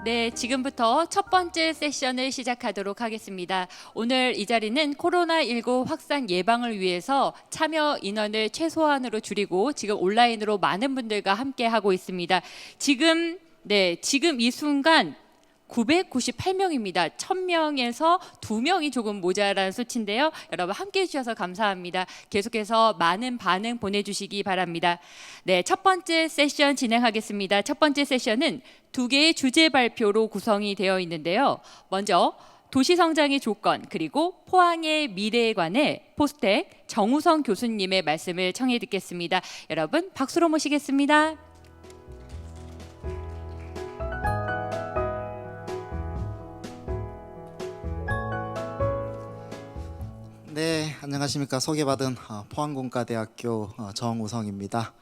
네, 지금부터 첫 번째 세션을 시작하도록 하겠습니다. 오늘 이 자리는 코로나19 확산 예방을 위해서 참여 인원을 최소한으로 줄이고 지금 온라인으로 많은 분들과 함께 하고 있습니다. 지금 이 순간 998명입니다. 1000명에서 2명이 조금 모자란 수치인데요. 여러분 함께해 주셔서 감사합니다. 계속해서 많은 반응 보내주시기 바랍니다. 네, 첫 번째 세션 진행하겠습니다. 첫 번째 세션은 2개의 주제 발표로 구성이 되어 있는데요. 먼저 도시성장의 조건 그리고 포항의 미래에 관해 포스텍 정우성 교수님의 말씀을 청해 듣겠습니다. 여러분 박수로 모시겠습니다. 네, 안녕하십니까. 소개받은 포항공과대학교 정우성입니다.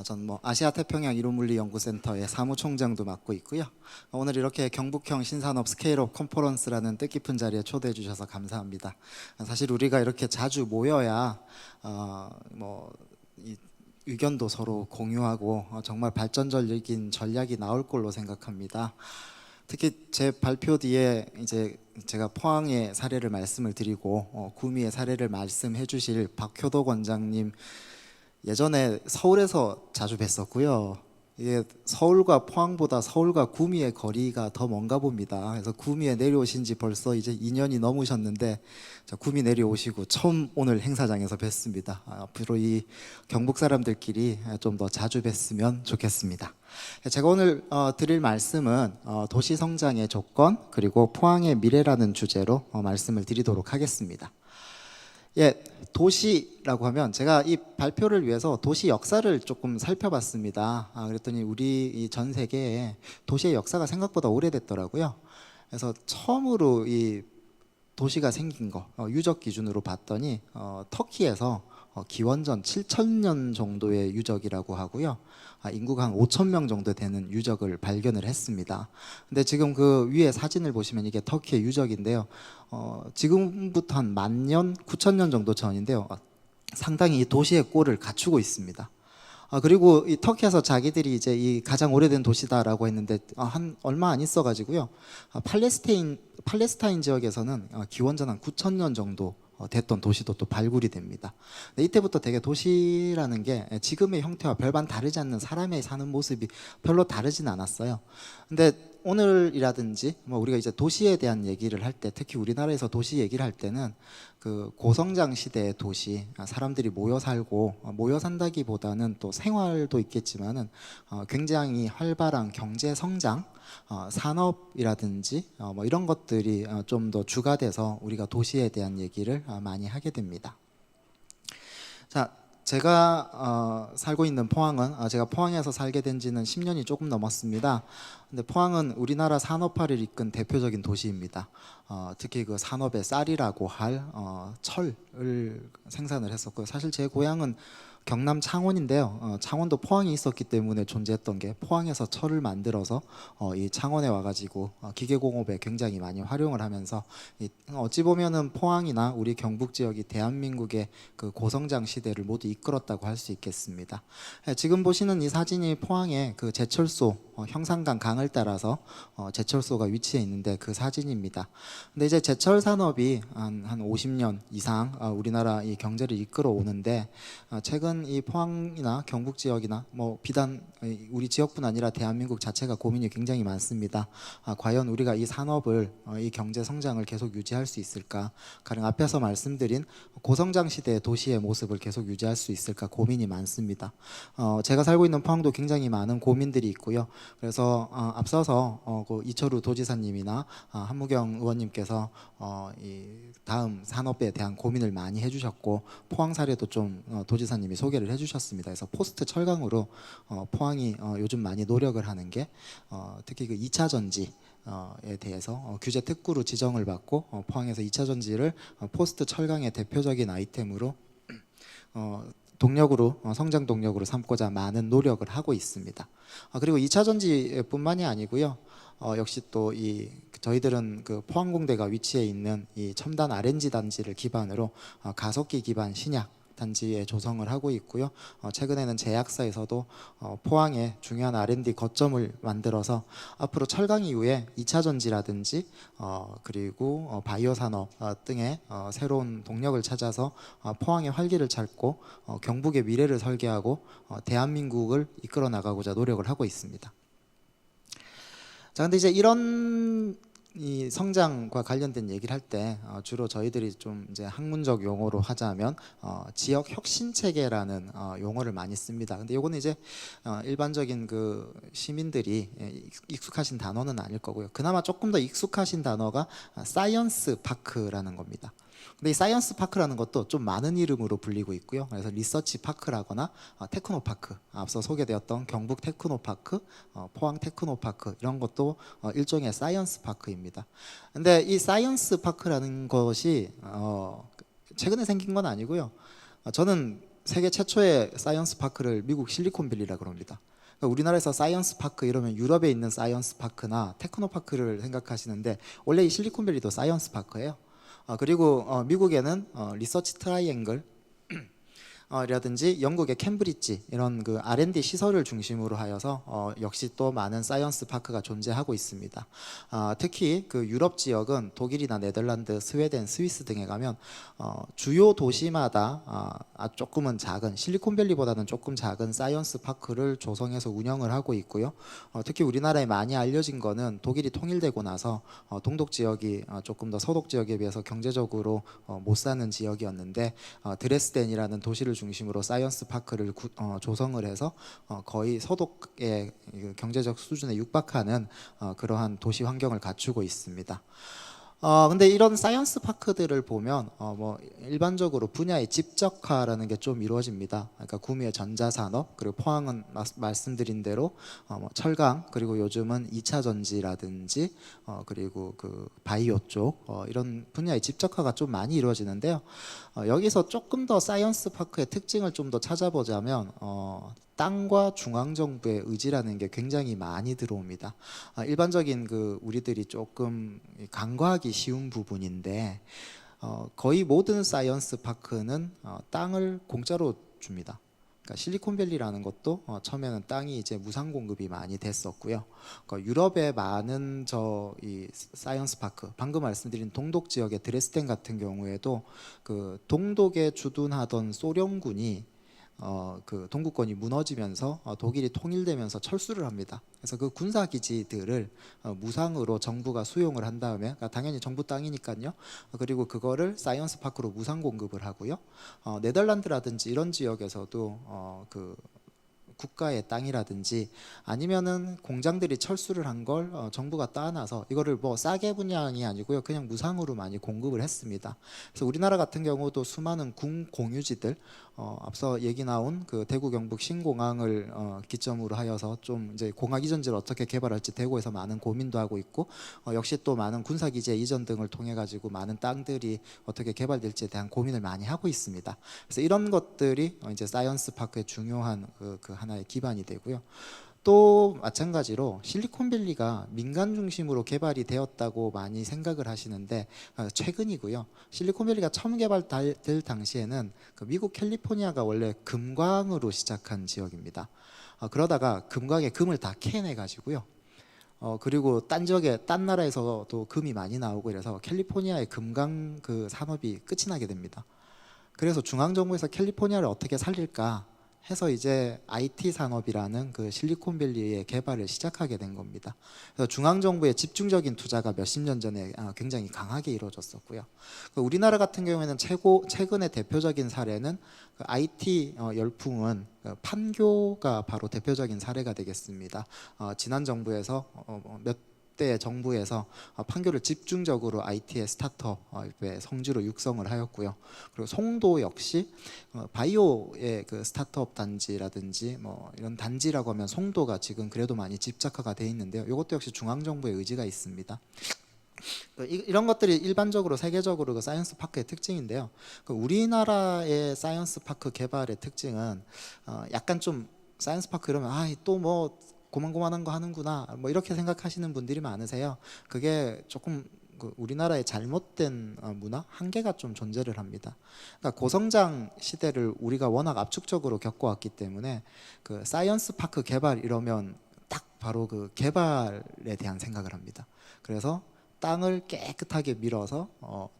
전 아시아태평양 이론물리연구센터의 사무총장도 맡고 있고요. 오늘 이렇게 경북형 신산업 스케일업 컨퍼런스라는 뜻깊은 자리에 초대해 주셔서 감사합니다. 사실 우리가 이렇게 자주 모여야 이 의견도 서로 공유하고 정말 발전적인 전략이 나올 걸로 생각합니다. 특히 제 발표 뒤에 이제 제가 포항의 사례를 말씀을 드리고 구미의 사례를 말씀해 주실 박효도 원장님 예전에 서울에서 자주 뵀었고요. 이게 서울과 포항보다 서울과 구미의 거리가 더 먼가 봅니다. 그래서 구미에 내려오신 지 벌써 이제 2년이 넘으셨는데 구미 내려오시고 처음 오늘 행사장에서 뵀습니다. 앞으로 이 경북 사람들끼리 좀 더 자주 뵀으면 좋겠습니다. 제가 오늘 드릴 말씀은 도시 성장의 조건 그리고 포항의 미래라는 주제로 말씀을 드리도록 하겠습니다. 예, 도시라고 하면 제가 이 발표를 위해서 도시 역사를 조금 살펴봤습니다. 그랬더니 우리 이 전 세계에 도시의 역사가 생각보다 오래됐더라고요. 그래서 처음으로 이 도시가 생긴 거 유적 기준으로 봤더니 터키에서 기원전 7,000년 정도의 유적이라고 하고요. 인구가 한 5,000명 정도 되는 유적을 발견을 했습니다. 근데 지금 그 위에 사진을 보시면 이게 터키의 유적인데요. 지금부터 한 10,000년, 9,000년 정도 전인데요. 상당히 이 도시의 꼴을 갖추고 있습니다. 그리고 이 터키에서 자기들이 이제 이 가장 오래된 도시다라고 했는데 한 얼마 안 있어가지고요. 팔레스타인 지역에서는 기원전 한 9,000년 정도 됐던 도시도 또 발굴이 됩니다. 이때부터 되게 도시라는 게 지금의 형태와 별반 다르지 않는 사람의 사는 모습이 별로 다르진 않았어요. 근데 오늘이라든지 우리가 이제 도시에 대한 얘기를 할 때, 특히 우리나라에서 도시 얘기를 할 때는 그 고성장 시대의 도시, 사람들이 모여 살고 모여 산다기보다는 또 생활도 있겠지만은 굉장히 활발한 경제 성장, 산업이라든지 이런 것들이 좀 더 주가 돼서 우리가 도시에 대한 얘기를 많이 하게 됩니다. 자, 제가 살고 있는 포항은 제가 포항에서 살게 된 지는 10년이 조금 넘었습니다. 근데 포항은 우리나라 산업화를 이끈 대표적인 도시입니다. 특히 그 산업의 쌀이라고 할 철을 생산을 했었고요. 사실 제 고향은 경남 창원인데요. 창원도 포항이 있었기 때문에 존재했던 게 포항에서 철을 만들어서 이 창원에 와가지고 기계공업에 굉장히 많이 활용을 하면서 어찌 보면은 포항이나 우리 경북 지역이 대한민국의 그 고성장 시대를 모두 이끌었다고 할 수 있겠습니다. 지금 보시는 이 사진이 포항의 그 제철소 형산강 강을 따라서 제철소가 위치해 있는데 그 사진입니다. 근데 이제 제철 산업이 한 50년 이상 우리나라 이 경제를 이끌어 오는데 최근 이 포항이나 경북 지역이나 비단 우리 지역뿐 아니라 대한민국 자체가 고민이 굉장히 많습니다. 과연 우리가 이 산업을 이 경제 성장을 계속 유지할 수 있을까? 가령 앞에서 말씀드린 고성장 시대의 도시의 모습을 계속 유지할 수 있을까 고민이 많습니다. 제가 살고 있는 포항도 굉장히 많은 고민들이 있고요. 그래서 앞서서 그 이철우 도지사님이나 한무경 의원님께서 이 다음 산업에 대한 고민을 많이 해주셨고 포항 사례도 좀 도지사님이 소개를 해주셨습니다. 그래서 포스트 철강으로 포항이 요즘 많이 노력을 하는 게 특히 그 2차 전지에 대해서 규제 특구로 지정을 받고 포항에서 2차 전지를 포스트 철강의 대표적인 아이템으로 동력으로 성장 동력으로 삼고자 많은 노력을 하고 있습니다. 그리고 2차 전지뿐만이 아니고요. 역시 또 저희들은 그 포항공대가 위치해 있는 이 첨단 R&D 단지를 기반으로 가속기 기반 신약 단지에 조성을 하고 있고요. 최근에는 제약사에서도 포항에 중요한 R&D 거점을 만들어서 앞으로 철강 이후에 2차 전지라든지 그리고 바이오 산업 등의 새로운 동력을 찾아서 포항의 활기를 찾고 경북의 미래를 설계하고 대한민국을 이끌어 나가고자 노력을 하고 있습니다. 자, 근데 이제 이런 이 성장과 관련된 얘기를 할 때 주로 저희들이 좀 이제 학문적 용어로 하자면 지역 혁신 체계라는 용어를 많이 씁니다. 근데 요거는 이제 일반적인 그 시민들이 익숙하신 단어는 아닐 거고요. 그나마 조금 더 익숙하신 단어가 사이언스 파크라는 겁니다. 근데 이 사이언스 파크라는 것도 좀 많은 이름으로 불리고 있고요. 그래서 리서치 파크라거나 테크노 파크, 앞서 소개되었던 경북 테크노 파크, 포항 테크노 파크 이런 것도 일종의 사이언스 파크입니다. 근데 이 사이언스 파크라는 것이 최근에 생긴 건 아니고요. 저는 세계 최초의 사이언스 파크를 미국 실리콘밸리라고 합니다. 그러니까 우리나라에서 사이언스 파크 이러면 유럽에 있는 사이언스 파크나 테크노 파크를 생각하시는데 원래 이 실리콘밸리도 사이언스 파크예요. 그리고 미국에는 리서치 트라이앵글 라든지 영국의 캠브리지 이런 그 R&D 시설을 중심으로 하여서 역시 또 많은 사이언스 파크가 존재하고 있습니다. 특히 그 유럽 지역은 독일이나 네덜란드, 스웨덴, 스위스 등에 가면 주요 도시마다 조금은 작은 실리콘밸리보다는 조금 작은 사이언스 파크를 조성해서 운영을 하고 있고요. 특히 우리나라에 많이 알려진 거는 독일이 통일되고 나서 동독 지역이 조금 더 서독 지역에 비해서 경제적으로 못 사는 지역이었는데 드레스덴이라는 도시를 중심으로 사이언스 파크를 조성을 해서 거의 서독의 경제적 수준에 육박하는 그러한 도시 환경을 갖추고 있습니다. 근데 이런 사이언스 파크들을 보면 뭐 일반적으로 분야의 집적화라는 게 좀 이루어집니다. 그러니까 구미의 전자산업 그리고 포항은 말씀드린 대로 뭐 철강 그리고 요즘은 2차 전지라든지 그리고 그 바이오 쪽 이런 분야의 집적화가 좀 많이 이루어지는데요. 여기서 조금 더 사이언스 파크의 특징을 좀 더 찾아보자면 땅과 중앙정부의 의지라는 게 굉장히 많이 들어옵니다. 일반적인 그 우리들이 조금 간과하기 쉬운 부분인데 거의 모든 사이언스 파크는 땅을 공짜로 줍니다. 그러니까 실리콘밸리라는 것도 처음에는 땅이 이제 무상 공급이 많이 됐었고요. 그러니까 유럽의 많은 이 사이언스 파크, 방금 말씀드린 동독 지역의 드레스덴 같은 경우에도 그 동독에 주둔하던 소련군이 그 동구권이 무너지면서 독일이 통일되면서 철수를 합니다. 그래서 그 군사 기지들을 무상으로 정부가 수용을 한 다음에 그러니까 당연히 정부 땅이니까요. 그리고 그거를 사이언스 파크로 무상 공급을 하고요. 네덜란드라든지 이런 지역에서도 그 국가의 땅이라든지 아니면은 공장들이 철수를 한 걸 정부가 따놔서 이거를 뭐 싸게 분양이 아니고요 그냥 무상으로 많이 공급을 했습니다. 그래서 우리나라 같은 경우도 수많은 군 공유지들 앞서 얘기 나온 그 대구 경북 신공항을 기점으로 하여서 좀 이제 공항 이전지를 어떻게 개발할지 대구에서 많은 고민도 하고 있고 역시 또 많은 군사기지의 이전 등을 통해 가지고 많은 땅들이 어떻게 개발될지에 대한 고민을 많이 하고 있습니다. 그래서 이런 것들이 이제 사이언스 파크의 중요한 그 하나의 기반이 되고요. 또 마찬가지로 실리콘밸리가 민간 중심으로 개발이 되었다고 많이 생각을 하시는데 최근이고요. 실리콘밸리가 처음 개발될 당시에는 그 미국 캘리포니아가 원래 금광으로 시작한 지역입니다. 그러다가 금광에 금을 다 캐내 가지고요. 그리고 딴 지역에 딴 나라에서도 금이 많이 나오고 이래서 캘리포니아의 금광 그 산업이 끝이 나게 됩니다. 그래서 중앙정부에서 캘리포니아를 어떻게 살릴까 해서 이제 IT 산업이라는 그 실리콘밸리의 개발을 시작하게 된 겁니다. 그래서 중앙정부의 집중적인 투자가 몇십 년 전에 굉장히 강하게 이루어졌었고요. 우리나라 같은 경우에는 최근의 대표적인 사례는 그 IT 열풍은 판교가 바로 대표적인 사례가 되겠습니다. 지난 정부에서 몇 때 정부에서 판교를 집중적으로 IT의 스타트업의 성지로 육성을 하였고요. 그리고 송도 역시 바이오의 그 스타트업 단지라든지 뭐 이런 단지라고 하면 송도가 지금 그래도 많이 집착화가 돼 있는데요. 이것도 역시 중앙 정부의 의지가 있습니다. 이런 것들이 일반적으로 세계적으로 그 사이언스 파크의 특징인데요. 우리나라의 사이언스 파크 개발의 특징은 약간 좀 사이언스 파크 이러면 또 뭐 고만고만한 거 하는구나 뭐 이렇게 생각하시는 분들이 많으세요. 그게 조금 그 우리나라의 잘못된 문화 한계가 좀 존재를 합니다. 그러니까 고성장 시대를 우리가 워낙 압축적으로 겪어왔기 때문에 그 사이언스 파크 개발 이러면 딱 바로 그 개발에 대한 생각을 합니다. 그래서 땅을 깨끗하게 밀어서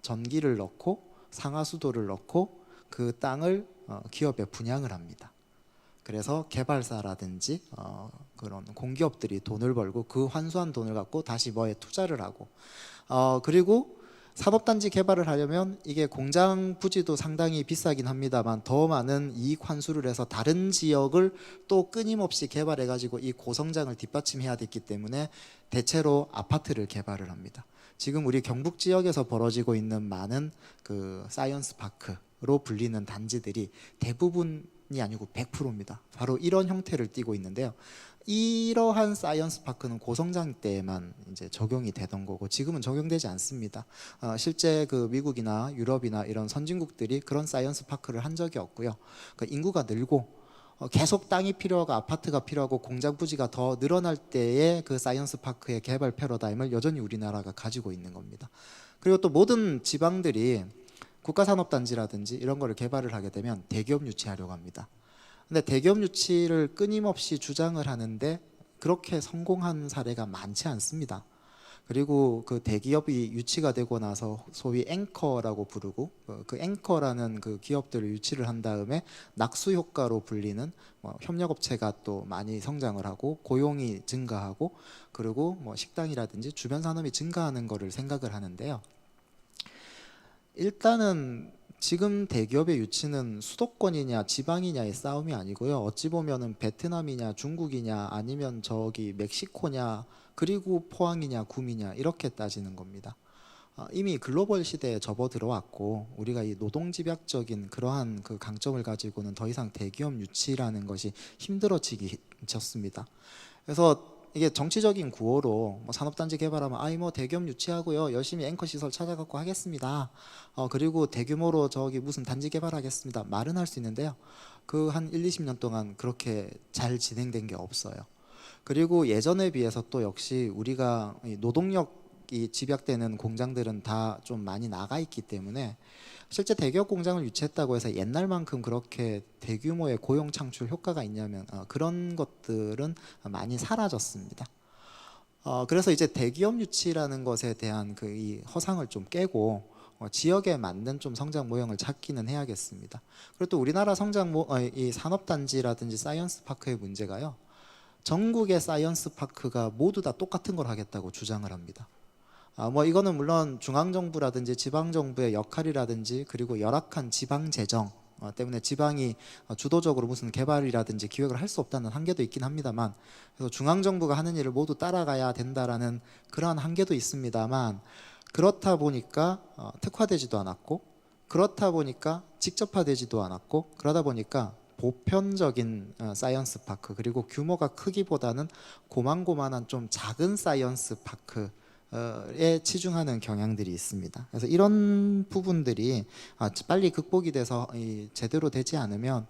전기를 넣고 상하수도를 넣고 그 땅을 기업에 분양을 합니다. 그래서 개발사라든지 그런 공기업들이 돈을 벌고 그 환수한 돈을 갖고 다시 뭐에 투자를 하고 그리고 산업단지 개발을 하려면 이게 공장 부지도 상당히 비싸긴 합니다만 더 많은 이익 환수를 해서 다른 지역을 또 끊임없이 개발해 가지고 이 고성장을 뒷받침해야 됐기 때문에 대체로 아파트를 개발을 합니다. 지금 우리 경북 지역에서 벌어지고 있는 많은 그 사이언스 파크로 불리는 단지들이 대부분이 아니고 100%입니다. 바로 이런 형태를 띠고 있는데요. 이러한 사이언스 파크는 고성장 때만 이제 적용이 되던 거고 지금은 적용되지 않습니다. 실제 그 미국이나 유럽이나 이런 선진국들이 그런 사이언스 파크를 한 적이 없고요. 그 인구가 늘고 계속 땅이 필요하고 아파트가 필요하고 공장 부지가 더 늘어날 때에 그 사이언스 파크의 개발 패러다임을 여전히 우리나라가 가지고 있는 겁니다. 그리고 또 모든 지방들이 국가산업단지라든지 이런 거를 개발을 하게 되면 대기업 유치하려고 합니다. 근데 대기업 유치를 끊임없이 주장을 하는데 그렇게 성공한 사례가 많지 않습니다. 그리고 그 대기업이 유치가 되고 나서 소위 앵커라고 부르고 그 앵커라는 그 기업들을 유치를 한 다음에 낙수 효과로 불리는 협력업체가 또 많이 성장을 하고 고용이 증가하고 그리고 뭐 식당이라든지 주변 산업이 증가하는 거를 생각을 하는데요. 일단은 지금 대기업의 유치는 수도권이냐 지방이냐의 싸움이 아니고요. 어찌 보면은 베트남이냐 중국이냐 아니면 저기 멕시코냐 그리고 포항이냐 구미냐 이렇게 따지는 겁니다. 이미 글로벌 시대에 접어들어왔고 우리가 이 노동집약적인 그러한 그 강점을 가지고는 더 이상 대기업 유치라는 것이 힘들어지기 졌습니다. 그래서 이게 정치적인 구호로 뭐 산업단지 개발하면 아이 뭐 대기업 유치하고요 열심히 앵커 시설 찾아갖고 하겠습니다. 그리고 대규모로 저기 무슨 단지 개발하겠습니다. 말은 할 수 있는데요. 그 한 1, 20년 동안 그렇게 잘 진행된 게 없어요. 그리고 예전에 비해서 또 역시 우리가 이 노동력이 집약되는 공장들은 다 좀 많이 나가 있기 때문에 실제 대기업 공장을 유치했다고 해서 옛날만큼 그렇게 대규모의 고용 창출 효과가 있냐면 그런 것들은 많이 사라졌습니다. 그래서 이제 대기업 유치라는 것에 대한 그 이 허상을 좀 깨고 지역에 맞는 좀 성장 모형을 찾기는 해야겠습니다. 그리고 또 우리나라 이 산업단지라든지 사이언스 파크의 문제가요. 전국의 사이언스 파크가 모두 다 똑같은 걸 하겠다고 주장을 합니다. 뭐 이거는 물론 중앙정부라든지 지방정부의 역할이라든지 그리고 열악한 지방 재정 때문에 지방이 주도적으로 무슨 개발이라든지 기획을 할 수 없다는 한계도 있긴 합니다만 그래서 중앙정부가 하는 일을 모두 따라가야 된다라는 그러한 한계도 있습니다만 그렇다 보니까 특화되지도 않았고 그렇다 보니까 직접화되지도 않았고 그러다 보니까 보편적인 사이언스 파크 그리고 규모가 크기보다는 고만고만한 좀 작은 사이언스 파크에 치중하는 경향들이 있습니다. 그래서 이런 부분들이 빨리 극복이 돼서 제대로 되지 않으면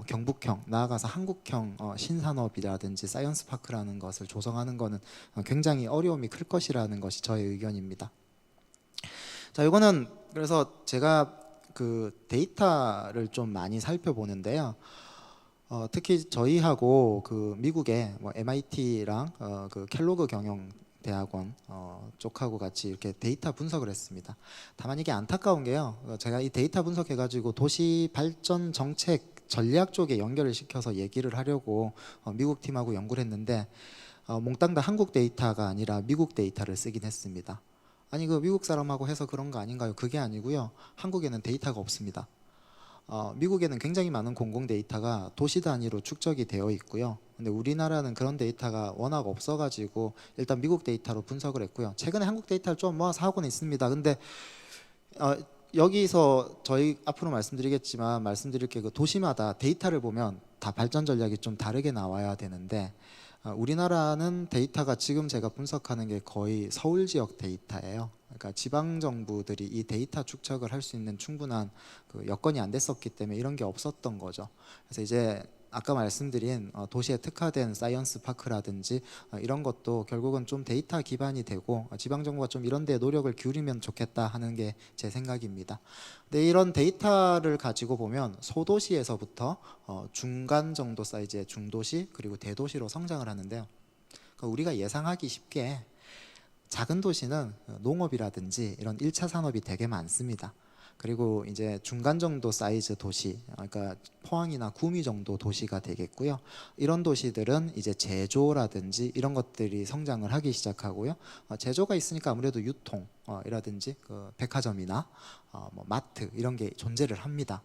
경북형 나아가서 한국형 신산업이라든지 사이언스 파크라는 것을 조성하는 것은 굉장히 어려움이 클 것이라는 것이 저의 의견입니다. 자, 이거는 그래서 제가 그 데이터를 좀 많이 살펴보는데요. 특히 저희하고 그 미국의 뭐 MIT랑 그 켈로그 경영대학원 쪽하고 같이 이렇게 데이터 분석을 했습니다. 다만 이게 안타까운 게요. 제가 이 데이터 분석해가지고 도시 발전 정책 전략 쪽에 연결을 시켜서 얘기를 하려고 미국 팀하고 연구를 했는데 몽땅 다 한국 데이터가 아니라 미국 데이터를 쓰긴 했습니다. 아니 그 미국 사람하고 해서 그런 거 아닌가요? 그게 아니고요. 한국에는 데이터가 없습니다. 미국에는 굉장히 많은 공공 데이터가 도시 단위로 축적이 되어 있고요. 근데 우리나라는 그런 데이터가 워낙 없어가지고 일단 미국 데이터로 분석을 했고요. 최근에 한국 데이터를 좀 모아서 하고는 있습니다. 근데 여기서 저희 앞으로 말씀드릴 게 그 도시마다 데이터를 보면 다 발전 전략이 좀 다르게 나와야 되는데 우리나라는 데이터가 지금 제가 분석하는 게 거의 서울 지역 데이터예요. 그러니까 지방 정부들이 이 데이터 축적을 할 수 있는 충분한 그 여건이 안 됐었기 때문에 이런 게 없었던 거죠. 그래서 이제 아까 말씀드린 도시에 특화된 사이언스 파크라든지 이런 것도 결국은 좀 데이터 기반이 되고 지방 정부가 좀 이런 데 노력을 기울이면 좋겠다 하는 게 제 생각입니다. 근데 이런 데이터를 가지고 보면 소도시에서부터 중간 정도 사이즈의 중도시 그리고 대도시로 성장을 하는데요. 그러니까 우리가 예상하기 쉽게 작은 도시는 농업이라든지 이런 1차 산업이 되게 많습니다. 그리고 이제 중간 정도 사이즈 도시, 그러니까 포항이나 구미 정도 도시가 되겠고요. 이런 도시들은 이제 제조라든지 이런 것들이 성장을 하기 시작하고요. 제조가 있으니까 아무래도 유통이라든지 그 백화점이나 뭐 마트 이런 게 존재를 합니다.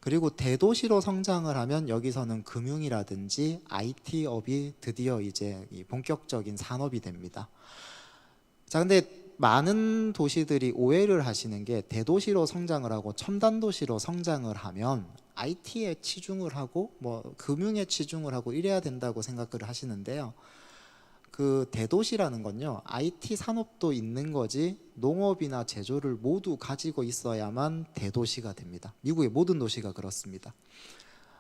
그리고 대도시로 성장을 하면 여기서는 금융이라든지 IT업이 드디어 이제 이 본격적인 산업이 됩니다. 자, 근데 많은 도시들이 오해를 하시는 게 대도시로 성장을 하고 첨단 도시로 성장을 하면 IT에 치중을 하고 뭐 금융에 치중을 하고 이래야 된다고 생각을 하시는데요. 그 대도시라는 건요, IT 산업도 있는 거지 농업이나 제조를 모두 가지고 있어야만 대도시가 됩니다. 미국의 모든 도시가 그렇습니다.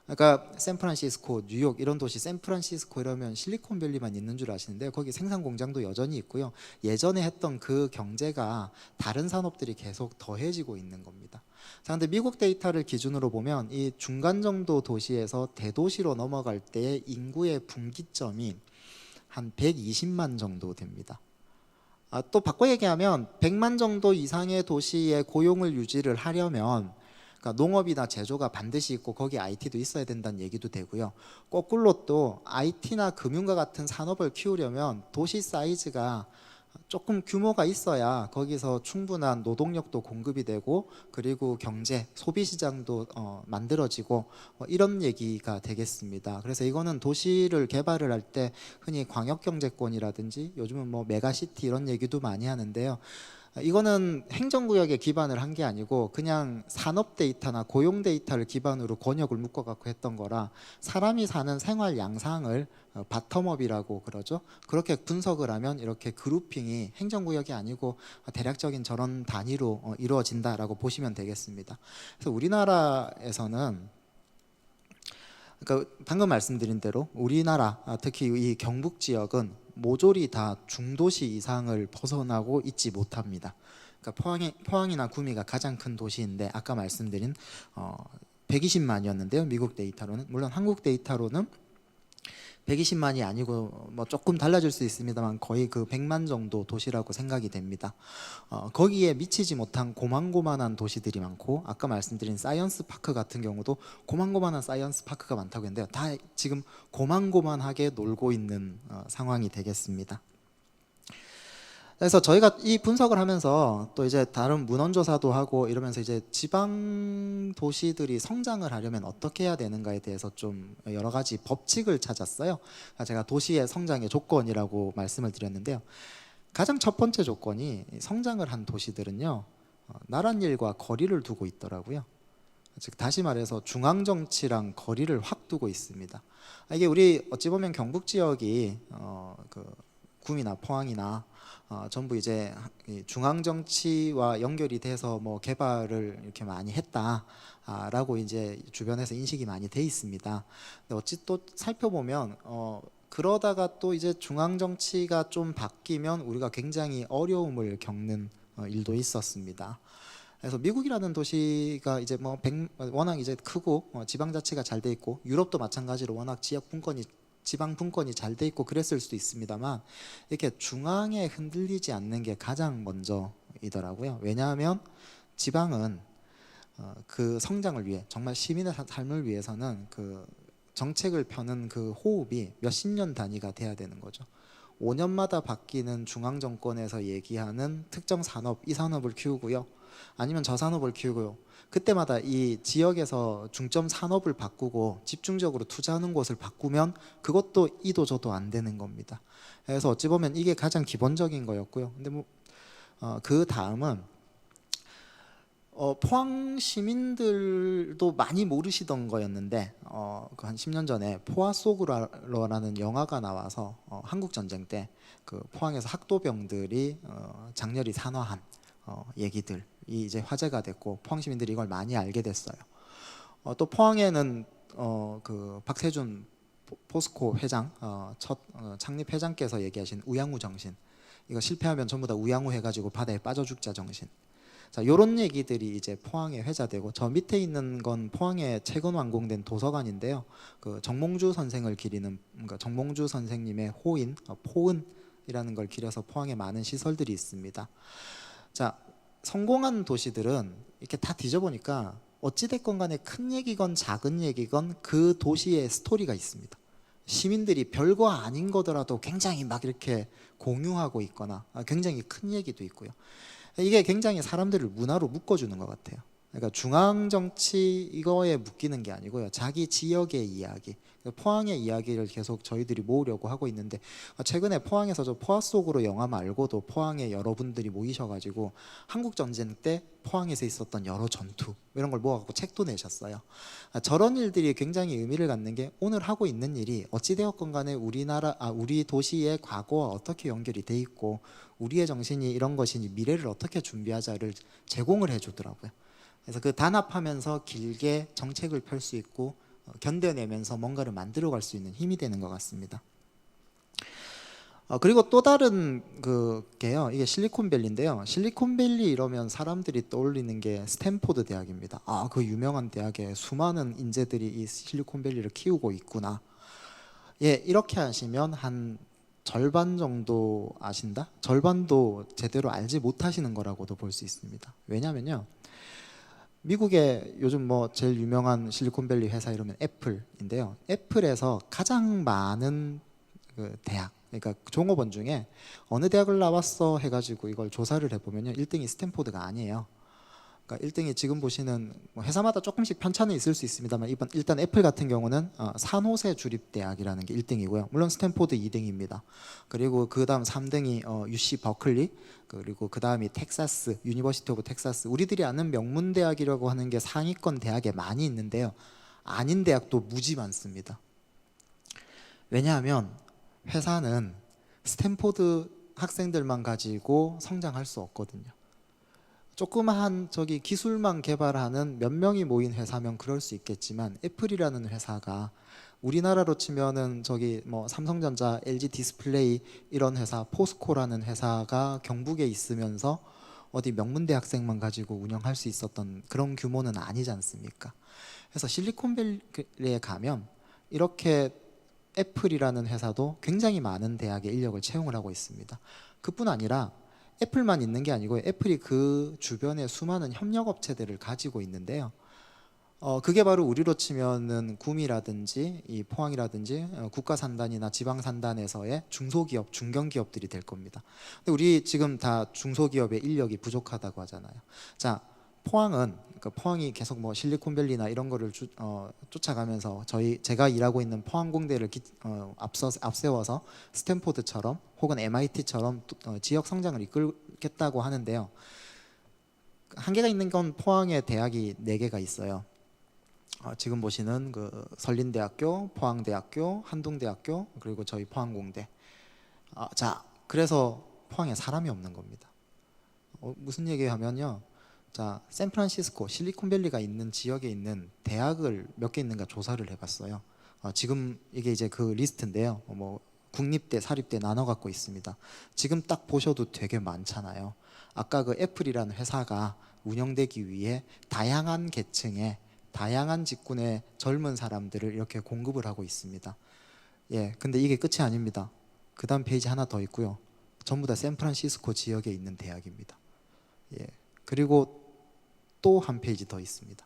그러니까 샌프란시스코, 뉴욕 이런 도시, 샌프란시스코 이러면 실리콘밸리만 있는 줄 아시는데 거기 생산 공장도 여전히 있고요. 예전에 했던 그 경제가 다른 산업들이 계속 더해지고 있는 겁니다. 자, 근데 미국 데이터를 기준으로 보면 이 중간 정도 도시에서 대도시로 넘어갈 때의 인구의 분기점이 한 120만 정도 됩니다. 또 바꿔 얘기하면 100만 정도 이상의 도시의 고용을 유지를 하려면 그러니까 농업이나 제조가 반드시 있고 거기 IT도 있어야 된다는 얘기도 되고요. 거꾸로 또 IT나 금융과 같은 산업을 키우려면 도시 사이즈가 조금 규모가 있어야 거기서 충분한 노동력도 공급이 되고 그리고 경제, 소비 시장도 만들어지고 이런 얘기가 되겠습니다. 그래서 이거는 도시를 개발을 할 때 흔히 광역경제권이라든지 요즘은 뭐 메가시티 이런 얘기도 많이 하는데요. 이거는 행정구역에 기반을 한 게 아니고 그냥 산업 데이터나 고용 데이터를 기반으로 권역을 묶어갖고 했던 거라 사람이 사는 생활 양상을 바텀업이라고 그러죠. 그렇게 분석을 하면 이렇게 그룹핑이 행정구역이 아니고 대략적인 저런 단위로 이루어진다라고 보시면 되겠습니다. 그래서 우리나라에서는 그러니까 방금 말씀드린 대로 우리나라 특히 이 경북 지역은 모조리 다 중도시 이상을 벗어나고 있지 못합니다. 그러니까 포항이나 구미가 가장 큰 도시인데 아까 말씀드린 120만이었는데요. 미국 데이터로는 물론 한국 데이터로는 120만이 아니고 뭐 조금 달라질 수 있습니다만 거의 그 100만 정도 도시라고 생각이 됩니다. 거기에 미치지 못한 고만고만한 도시들이 많고 아까 말씀드린 사이언스 파크 같은 경우도 고만고만한 사이언스 파크가 많다고 했는데요. 다 지금 고만고만하게 놀고 있는 상황이 되겠습니다. 그래서 저희가 이 분석을 하면서 또 이제 다른 문헌조사도 하고 이러면서 이제 지방 도시들이 성장을 하려면 어떻게 해야 되는가에 대해서 좀 여러 가지 법칙을 찾았어요. 제가 도시의 성장의 조건이라고 말씀을 드렸는데요. 가장 첫 번째 조건이 성장을 한 도시들은요, 나란 일과 거리를 두고 있더라고요. 즉 다시 말해서 중앙 정치랑 거리를 확 두고 있습니다. 이게 우리 어찌 보면 경북 지역이 그 구미나 포항이나 전부 이제 중앙 정치와 연결이 돼서 뭐 개발을 이렇게 많이 했다라고 이제 주변에서 인식이 많이 돼 있습니다. 근데 어찌 또 살펴보면 그러다가 또 이제 중앙 정치가 좀 바뀌면 우리가 굉장히 어려움을 겪는 일도 있었습니다. 그래서 미국이라는 도시가 이제 뭐 워낙 이제 크고 지방 자치가 잘 돼 있고 유럽도 마찬가지로 워낙 지역 분권이 지방 분권이 잘 돼 있고 그랬을 수도 있습니다만 이렇게 중앙에 흔들리지 않는 게 가장 먼저이더라고요. 왜냐하면 지방은 그 성장을 위해 정말 시민의 삶을 위해서는 그 정책을 펴는 그 호흡이 몇십 년 단위가 돼야 되는 거죠. 5년마다 바뀌는 중앙 정권에서 얘기하는 특정 산업, 이 산업을 키우고요. 아니면 저 산업을 키우고요. 그때마다 이 지역에서 중점 산업을 바꾸고 집중적으로 투자하는 곳을 바꾸면 그것도 이도 저도 안 되는 겁니다. 그래서 어찌 보면 이게 가장 기본적인 거였고요. 근데 뭐 그 다음은 포항 시민들도 많이 모르시던 거였는데 그 한 10년 전에 포화 속으로라는 영화가 나와서 한국 전쟁 때 그 포항에서 학도병들이 장렬히 산화한 얘기들이 이제 화제가 됐고 포항 시민들이 이걸 많이 알게 됐어요. 또 포항에는 그 박세준 포스코 회장 첫 창립 회장께서 얘기하신 우양우 정신, 이거 실패하면 전부 다 우양우 해가지고 바다에 빠져 죽자 정신. 자, 요런 얘기들이 이제 포항에 회자되고, 저 밑에 있는 건 포항에 최근 완공된 도서관인데요. 그 정몽주 선생을 기리는, 그러니까 정몽주 선생님의 호인, 포은이라는 걸 기려서 포항에 많은 시설들이 있습니다. 자, 성공한 도시들은 이렇게 다 뒤져보니까 어찌됐건 간에 큰 얘기건 작은 얘기건 그 도시의 스토리가 있습니다. 시민들이 별거 아닌 거더라도 굉장히 막 이렇게 공유하고 있거나 굉장히 큰 얘기도 있고요. 이게 굉장히 사람들을 문화로 묶어주는 것 같아요. 그러니까 중앙 정치 이거에 묶이는 게 아니고요, 자기 지역의 이야기, 포항의 이야기를 계속 저희들이 모으려고 하고 있는데, 최근에 포항에서 저 포화 속으로 영화 말고도 포항에 여러분들이 모이셔가지고 한국 전쟁 때 포항에서 있었던 여러 전투 이런 걸 모아갖고 책도 내셨어요. 저런 일들이 굉장히 의미를 갖는 게, 오늘 하고 있는 일이 어찌되었건 간에 우리 도시의 과거와 어떻게 연결이 돼 있고 우리의 정신이 이런 것이니 미래를 어떻게 준비하자를 제공을 해주더라고요. 그래서 그 단합하면서 길게 정책을 펼 수 있고 견뎌내면서 뭔가를 만들어갈 수 있는 힘이 되는 것 같습니다. 그리고 또 다른 게요, 이게 실리콘밸리인데요. 실리콘밸리 이러면 사람들이 떠올리는 게 스탠포드 대학입니다. 그 유명한 대학에 수많은 인재들이 이 실리콘밸리를 키우고 있구나. 예, 이렇게 하시면 한 절반 정도 아신다? 절반도 제대로 알지 못하시는 거라고도 볼 수 있습니다. 왜냐면요, 미국의 요즘 뭐 제일 유명한 실리콘밸리 회사 이러면 애플인데요. 애플에서 가장 많은 그 대학, 그러니까 종업원 중에 어느 대학을 나왔어 해가지고 이걸 조사를 해보면요, 1등이 스탠포드가 아니에요. 그러니까 1등이 지금 보시는 회사마다 조금씩 편차는 있을 수 있습니다만, 일단 애플 같은 경우는 산호세 주립대학이라는 게 1등이고요. 물론 스탠포드 2등입니다. 그리고 그 다음 3등이 UC 버클리, 그리고 그 다음이 텍사스, 유니버시티 오브 텍사스. 우리들이 아는 명문대학이라고 하는 게 상위권 대학에 많이 있는데요, 아닌 대학도 무지 많습니다. 왜냐하면 회사는 스탠포드 학생들만 가지고 성장할 수 없거든요. 조그마한 기술만 개발하는 몇 명이 모인 회사면 그럴 수 있겠지만, 애플이라는 회사가 우리나라로 치면은 뭐 삼성전자, LG 디스플레이 이런 회사, 포스코라는 회사가 경북에 있으면서 어디 명문대 학생만 가지고 운영할 수 있었던 그런 규모는 아니지 않습니까? 그래서 실리콘밸리에 가면 이렇게 애플이라는 회사도 굉장히 많은 대학의 인력을 채용을 하고 있습니다. 그뿐 아니라 애플만 있는 게 아니고 애플이 그 주변에 수많은 협력업체들을 가지고 있는데요. 그게 바로 우리로 치면은 구미라든지 이 포항이라든지 국가산단이나 지방산단에서의 중소기업, 중견기업들이 될 겁니다. 근데 우리 지금 다 중소기업의 인력이 부족하다고 하잖아요. 자, 포항은, 그러니까 포항이 계속 뭐 실리콘밸리나 이런 거를 쫓아가면서 제가 일하고 있는 포항공대를 앞세워서 스탠포드처럼 혹은 MIT처럼 지역 성장을 이끌겠다고 하는데요. 한계가 있는 건 포항에 대학이 4개가 있어요. 지금 보시는 그 설린대학교, 포항대학교, 한동대학교, 그리고 저희 포항공대. 자, 그래서 포항에 사람이 없는 겁니다. 무슨 얘기하면요, 자, 샌프란시스코, 실리콘밸리가 있는 지역에 있는 대학을 몇 개 있는가 조사를 해봤어요. 지금 이게 이제 그 리스트인데요. 뭐 국립대, 사립대 나눠 갖고 있습니다. 지금 딱 보셔도 되게 많잖아요. 아까 그 애플이라는 회사가 운영되기 위해 다양한 계층의, 다양한 직군의 젊은 사람들을 이렇게 공급을 하고 있습니다. 예, 근데 이게 끝이 아닙니다. 그 다음 페이지 하나 더 있고요. 전부 다 샌프란시스코 지역에 있는 대학입니다. 예, 그리고 또 한 페이지 더 있습니다.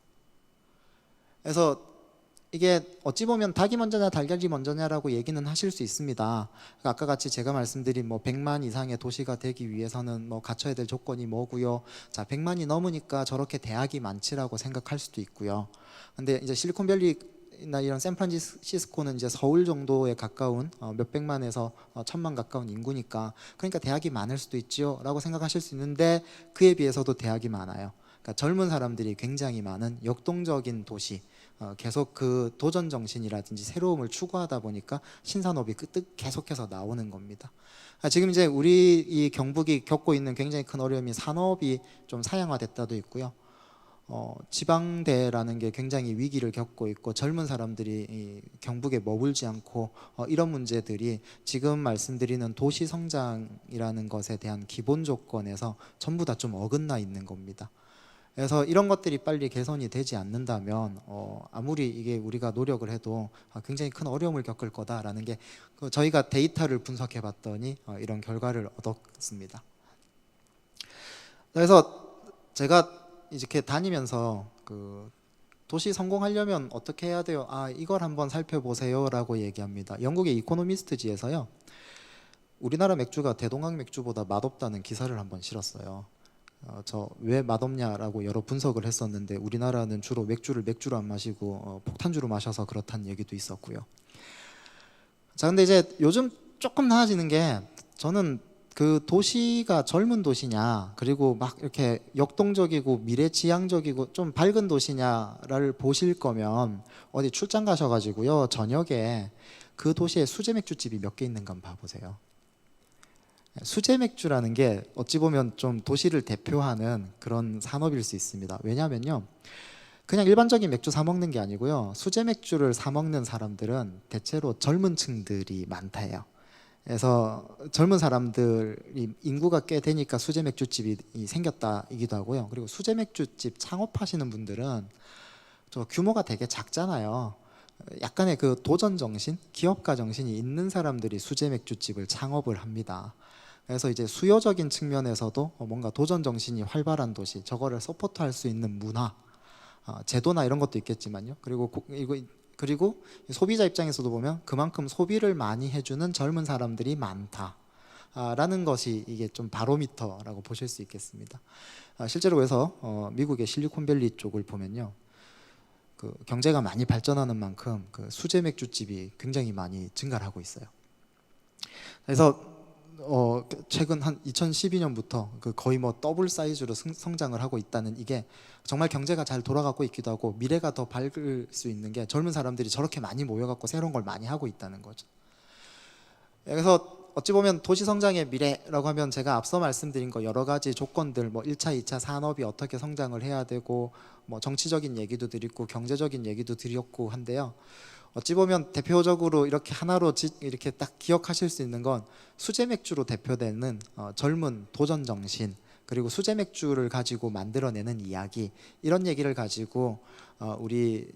그래서 이게 어찌 보면 닭이 먼저냐 달걀이 먼저냐라고 얘기는 하실 수 있습니다. 아까 같이 제가 말씀드린 뭐 100만 이상의 도시가 되기 위해서는 뭐 갖춰야 될 조건이 뭐고요. 자, 100만이 넘으니까 저렇게 대학이 많지라고 생각할 수도 있고요. 근데 이제 실리콘밸리나 이런 샌프란시스코는 이제 서울 정도에 가까운 몇백만에서 1000만 가까운 인구니까, 그러니까 대학이 많을 수도 있지요라고 생각하실 수 있는데, 그에 비해서도 대학이 많아요. 그러니까 젊은 사람들이 굉장히 많은 역동적인 도시, 계속 그 도전 정신이라든지 새로움을 추구하다 보니까 신산업이 계속해서 나오는 겁니다. 지금 이제 우리 이 경북이 겪고 있는 굉장히 큰 어려움이 산업이 좀 사양화됐다도 있고요. 지방대라는 게 굉장히 위기를 겪고 있고 젊은 사람들이 이 경북에 머물지 않고 이런 문제들이 지금 말씀드리는 도시 성장이라는 것에 대한 기본 조건에서 전부 다 좀 어긋나 있는 겁니다. 그래서 이런 것들이 빨리 개선이 되지 않는다면 아무리 이게 우리가 노력을 해도 굉장히 큰 어려움을 겪을 거다라는 게 저희가 데이터를 분석해 봤더니 이런 결과를 얻었습니다. 그래서 제가 이렇게 다니면서 그 도시 성공하려면 어떻게 해야 돼요? 이걸 한번 살펴보세요라고 얘기합니다. 영국의 이코노미스트지에서요. 우리나라 맥주가 대동강 맥주보다 맛없다는 기사를 한번 실었어요. 저 왜 맛없냐라고 여러 분석을 했었는데 우리나라는 주로 맥주를 맥주로 안 마시고 폭탄주로 마셔서 그렇다는 얘기도 있었고요. 자, 근데 이제 요즘 조금 나아지는 게 저는 그 도시가 젊은 도시냐 그리고 막 이렇게 역동적이고 미래지향적이고 좀 밝은 도시냐를 보실 거면 어디 출장 가셔가지고요 저녁에 그 도시에 수제 맥주집이 몇 개 있는가 한번 봐보세요. 수제 맥주라는 게 어찌 보면 좀 도시를 대표하는 그런 산업일 수 있습니다. 왜냐하면요 그냥 일반적인 맥주 사 먹는 게 아니고요 수제 맥주를 사 먹는 사람들은 대체로 젊은 층들이 많다해요. 그래서 젊은 사람들이 인구가 꽤 되니까 수제 맥주집이 생겼다이기도 하고요. 그리고 수제 맥주집 창업하시는 분들은 저 규모가 되게 작잖아요. 약간의 그 도전 정신, 기업가 정신이 있는 사람들이 수제 맥주집을 창업을 합니다. 그래서 이제 수요적인 측면에서도 뭔가 도전 정신이 활발한 도시, 저거를 서포트할 수 있는 문화, 제도나 이런 것도 있겠지만요. 그리고 소비자 입장에서도 보면 그만큼 소비를 많이 해주는 젊은 사람들이 많다라는 것이 이게 좀 바로미터라고 보실 수 있겠습니다. 실제로 그래서 미국의 실리콘밸리 쪽을 보면요, 그 경제가 많이 발전하는 만큼 그 수제 맥주집이 굉장히 많이 증가를 하고 있어요. 그래서 최근 한 2012년부터 그 거의 뭐 더블 사이즈로 성장을 하고 있다는 이게 정말 경제가 잘 돌아가고 있기도 하고 미래가 더 밝을 수 있는 게 젊은 사람들이 저렇게 많이 모여갖고 새로운 걸 많이 하고 있다는 거죠. 그래서 어찌 보면 도시 성장의 미래라고 하면 제가 앞서 말씀드린 거 여러 가지 조건들 뭐 1차, 2차 산업이 어떻게 성장을 해야 되고 뭐 정치적인 얘기도 드렸고 경제적인 얘기도 드렸고 한데요. 어찌 보면 대표적으로 이렇게 하나로 이렇게 딱 기억하실 수 있는 건 수제 맥주로 대표되는 젊은 도전 정신 그리고 수제 맥주를 가지고 만들어내는 이야기 이런 얘기를 가지고 우리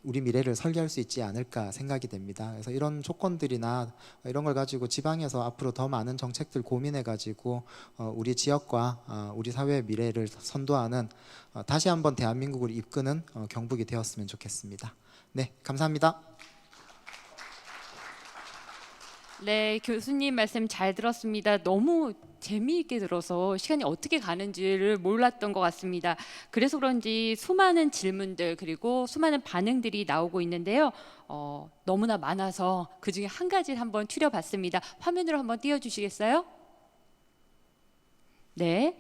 미래를 설계할 수 있지 않을까 생각이 됩니다. 그래서 이런 조건들이나 이런 걸 가지고 지방에서 앞으로 더 많은 정책들 고민해 가지고 우리 지역과 우리 사회의 미래를 선도하는 다시 한번 대한민국을 이끄는 경북이 되었으면 좋겠습니다. 네, 감사합니다. 네, 교수님 말씀 잘 들었습니다. 너무 재미있게 들어서 시간이 어떻게 가는지를 몰랐던 것 같습니다. 그래서 그런지 수많은 질문들 그리고 수많은 반응들이 나오고 있는데요. 너무나 많아서 그 중에 한 가지를 한번 추려봤습니다. 화면으로 한번 띄워주시겠어요? 네,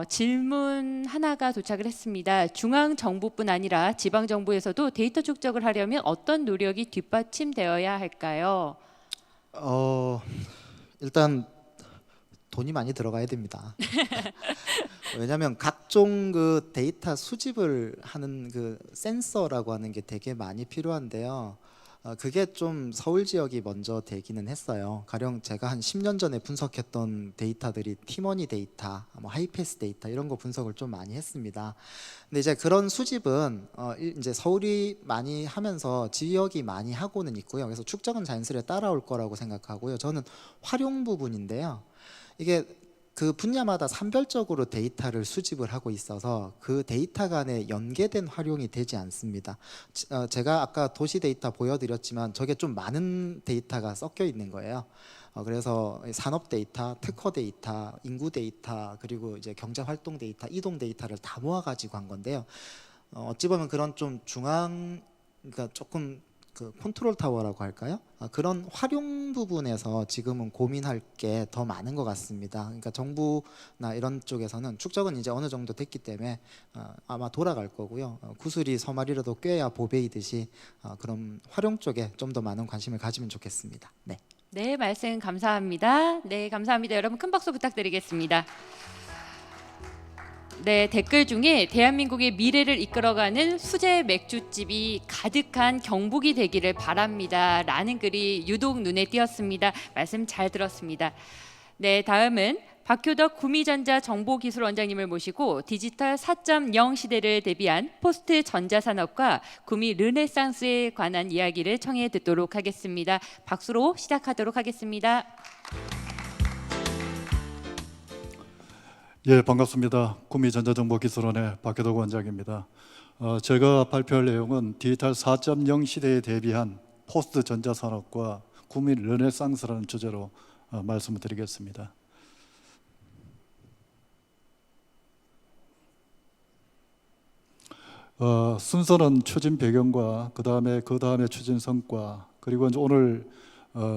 질문 하나가 도착을 했습니다. 중앙정부뿐 아니라 지방정부에서도 데이터 축적을 하려면 어떤 노력이 뒷받침되어야 할까요? 일단 돈이 많이 들어가야 됩니다. 왜냐하면 각종 그 데이터 수집을 하는 그 센서라고 하는 게 되게 많이 필요한데요. 그게 좀 서울 지역이 먼저 되기는 했어요. 가령 제가 한 10년 전에 분석했던 데이터들이 티머니 데이터, 뭐 하이패스 데이터 이런 거 분석을 좀 많이 했습니다. 근데 이제 그런 수집은 이제 서울이 많이 하면서 지역이 많이 하고는 있고요. 그래서 축적은 자연스레 따라올 거라고 생각하고요. 저는 활용 부분인데요. 이게 그 분야마다 산별적으로 데이터를 수집을 하고 있어서 그 데이터 간에 연계된 활용이 되지 않습니다. 제가 아까 도시 데이터 보여드렸지만 저게 좀 많은 데이터가 섞여 있는 거예요. 그래서 산업 데이터, 특허 데이터, 인구 데이터, 그리고 이제 경제 활동 데이터, 이동 데이터를 다 모아가지고 한 건데요. 어찌 보면 그런 좀 그러니까 조금 그 컨트롤 타워라고 할까요? 그런 활용 부분에서 지금은 고민할 게 더 많은 것 같습니다. 그러니까 정부나 이런 쪽에서는 축적은 이제 어느 정도 됐기 때문에 아마 돌아갈 거고요. 구슬이 서말이라도 꿰야 보배이듯이 그런 활용 쪽에 좀 더 많은 관심을 가지면 좋겠습니다. 네. 네, 말씀 감사합니다. 네, 감사합니다. 여러분 큰 박수 부탁드리겠습니다. 네, 댓글 중에 대한민국의 미래를 이끌어가는 수제 맥주집이 가득한 경북이 되기를 바랍니다. 라는 글이 유독 눈에 띄었습니다. 말씀 잘 들었습니다. 네, 다음은 박효덕 구미전자 정보기술원장님을 모시고 디지털 4.0 시대를 대비한 포스트 전자산업과 구미 르네상스에 관한 이야기를 청해 듣도록 하겠습니다. 박수로 시작하도록 하겠습니다. 예, 반갑습니다. 구미전자정보기술원의 박효덕 원장입니다. 제가 발표할 내용은 디지털 4.0 시대에 대비한 포스트 전자산업과 구미 르네상스라는 주제로 말씀을 드리겠습니다. 순서는 추진 배경과 그 다음에 추진 성과, 그리고 이제 오늘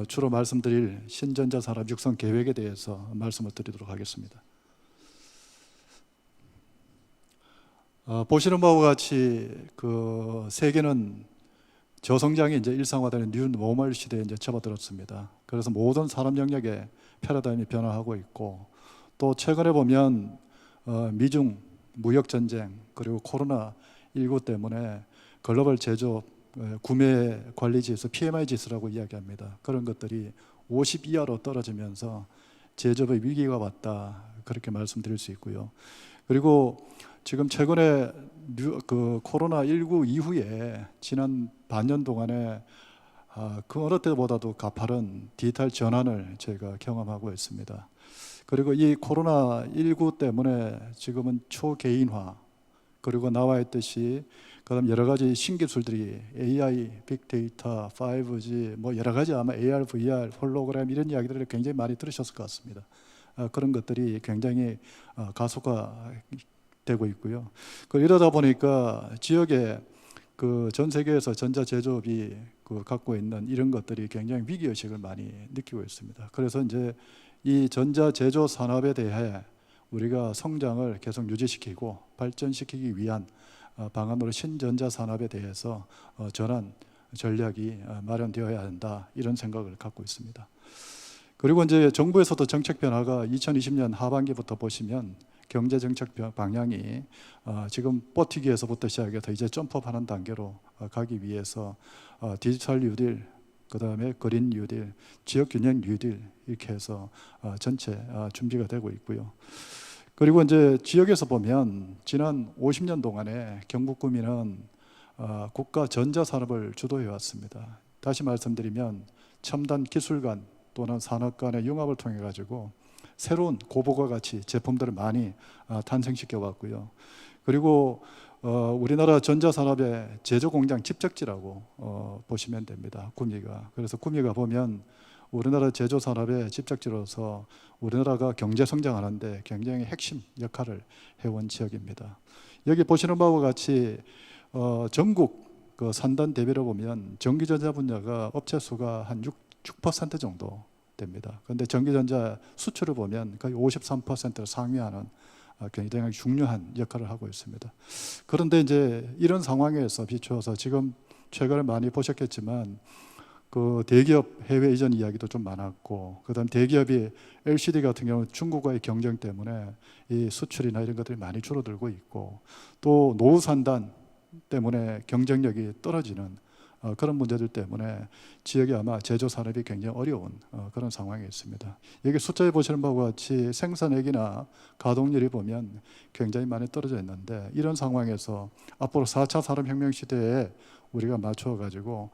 주로 말씀드릴 신전자 산업 육성 계획에 대해서 말씀을 드리도록 하겠습니다. 보시는 바와 같이 그 세계는 저성장이 이제 일상화되는 뉴 노멀 시대에 이제 접어들었습니다. 그래서 모든 산업 영역의 패러다임이 변화하고 있고, 또 최근에 보면 미중 무역 전쟁 그리고 코로나19 때문에 글로벌 제조업 구매 관리 지수 PMI 지수라고 이야기합니다. 그런 것들이 50 이하로 떨어지면서 제조업의 위기가 왔다, 그렇게 말씀드릴 수 있고요. 그리고 지금 최근에 그 코로나19 이후에 지난 반년 동안에 그 어느 때보다도 가파른 디지털 전환을 저희가 경험하고 있습니다. 그리고 이 코로나19 때문에 지금은 초개인화, 그리고 나와 있듯이 그다음 여러 가지 신기술들이 AI, 빅데이터, 5G 뭐 여러 가지 아마 AR, VR, 홀로그램 이런 이야기들을 굉장히 많이 들으셨을 것 같습니다. 그런 것들이 굉장히 가속화되고 있고요. 이러다 보니까 지역에 그 전 세계에서 전자 제조업이 그 갖고 있는 이런 것들이 굉장히 위기 의식을 많이 느끼고 있습니다. 그래서 이제 이 전자 제조 산업에 대해 우리가 성장을 계속 유지시키고 발전시키기 위한 방안으로 신전자 산업에 대해서 전환 전략이 마련되어야 한다, 이런 생각을 갖고 있습니다. 그리고 이제 정부에서도 정책 변화가 2020년 하반기부터 보시면 경제 정책 방향이 지금 버티기에서부터 시작해서 이제 점프하는 단계로 가기 위해서 디지털 뉴딜, 그 다음에 그린 뉴딜, 지역 균형 뉴딜, 이렇게 해서 전체 준비가 되고 있고요. 그리고 이제 지역에서 보면 지난 50년 동안에 경북구미는 국가 전자산업을 주도해 왔습니다. 다시 말씀드리면 첨단 기술 간 또는 산업 간의 융합을 통해 가지고 새로운 고부가 가치 제품들을 많이 탄생시켜 왔고요. 그리고 우리나라 전자산업의 제조공장 집적지라고 보시면 됩니다. 구미가. 그래서 구미가 보면 우리나라 제조산업의 집적지로서 우리나라가 경제 성장하는데 굉장히 핵심 역할을 해온 지역입니다. 여기 보시는 바와 같이 전국 그 산단 대비로 보면 전기전자 분야가 업체 수가 한 6% 정도 됩니다. 그런데 전기전자 수출을 보면 거의 53%를 상회하는 굉장히 중요한 역할을 하고 있습니다. 그런데 이제 이런 상황에서 비추어서 지금 최근에 많이 보셨겠지만 그 대기업 해외 이전 이야기도 좀 많았고, 그다음 대기업이 LCD 같은 경우 중국과의 경쟁 때문에 이 수출이나 이런 것들이 많이 줄어들고 있고, 또 노후 산단 때문에 경쟁력이 떨어지는 그런 문제들 때문에 지역이 아마 제조 산업이 굉장히 어려운 그런 상황에 있습니다. 여기 숫자에 보시는 바와 같이 생산액이나 가동률이 보면 굉장히 많이 떨어져 있는데, 이런 상황에서 앞으로 4차 산업혁명 시대에 우리가 맞춰 가지고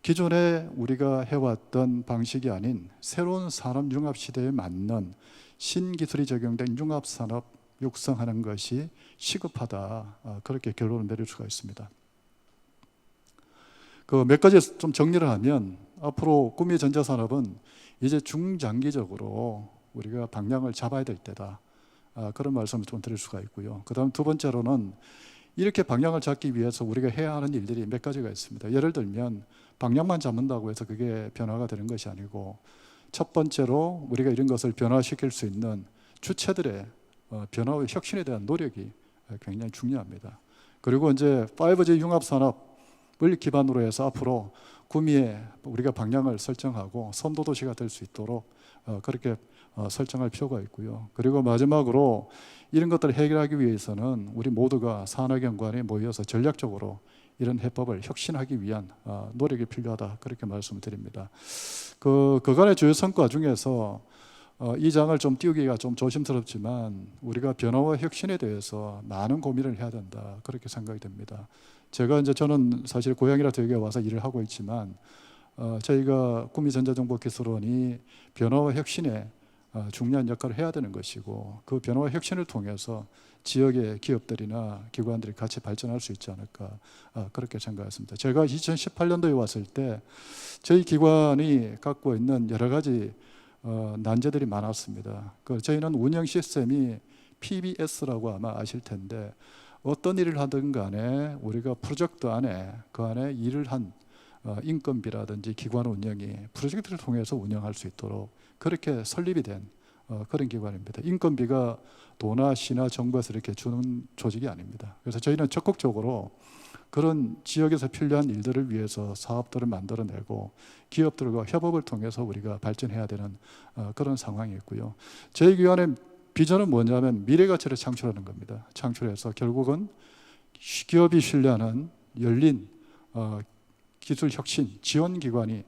기존에 우리가 해왔던 방식이 아닌 새로운 산업 융합 시대에 맞는 신기술이 적용된 융합 산업 육성하는 것이 시급하다, 그렇게 결론을 내릴 수가 있습니다. 그 몇 가지 좀 정리를 하면, 앞으로 구미 전자산업은 이제 중장기적으로 우리가 방향을 잡아야 될 때다, 그런 말씀을 좀 드릴 수가 있고요. 그 다음 두 번째로는 이렇게 방향을 잡기 위해서 우리가 해야 하는 일들이 몇 가지가 있습니다. 예를 들면 방향만 잡는다고 해서 그게 변화가 되는 것이 아니고, 첫 번째로 우리가 이런 것을 변화시킬 수 있는 주체들의 변화와 혁신에 대한 노력이 굉장히 중요합니다. 그리고 이제 5G 융합 산업을 기반으로 해서 앞으로 구미에 우리가 방향을 설정하고 선도 도시가 될 수 있도록 그렇게 설정할 필요가 있고요. 그리고 마지막으로 이런 것들을 해결하기 위해서는 우리 모두가 산하경관에 모여서 전략적으로 이런 해법을 혁신하기 위한 노력이 필요하다, 그렇게 말씀을 드립니다. 그간의 주요 성과 중에서 이 장을 좀 띄우기가 좀 조심스럽지만 우리가 변화와 혁신에 대해서 많은 고민을 해야 된다, 그렇게 생각이 됩니다. 저는 사실 고향이라서 여기 와서 일을 하고 있지만 저희가 구미전자정보기술원이 변화와 혁신에 중요한 역할을 해야 되는 것이고, 그 변화와 혁신을 통해서 지역의 기업들이나 기관들이 같이 발전할 수 있지 않을까, 그렇게 생각했습니다. 제가 2018년도에 왔을 때 저희 기관이 갖고 있는 여러 가지 난제들이 많았습니다. 저희는 운영 시스템이 PBS라고 아마 아실 텐데, 어떤 일을 하든 간에 우리가 프로젝트 안에 그 안에 일을 한 인건비라든지 기관 운영이 프로젝트를 통해서 운영할 수 있도록 그렇게 설립이 된 그런 기관입니다. 인건비가 도나 시나 정부에서 이렇게 주는 조직이 아닙니다. 그래서 저희는 적극적으로 그런 지역에서 필요한 일들을 위해서 사업들을 만들어내고 기업들과 협업을 통해서 우리가 발전해야 되는 그런 상황이 있고요. 저희 기관의 비전은 뭐냐면 미래가치를 창출하는 겁니다. 창출해서 결국은 기업이 신뢰하는 열린 기술 혁신 지원 기관이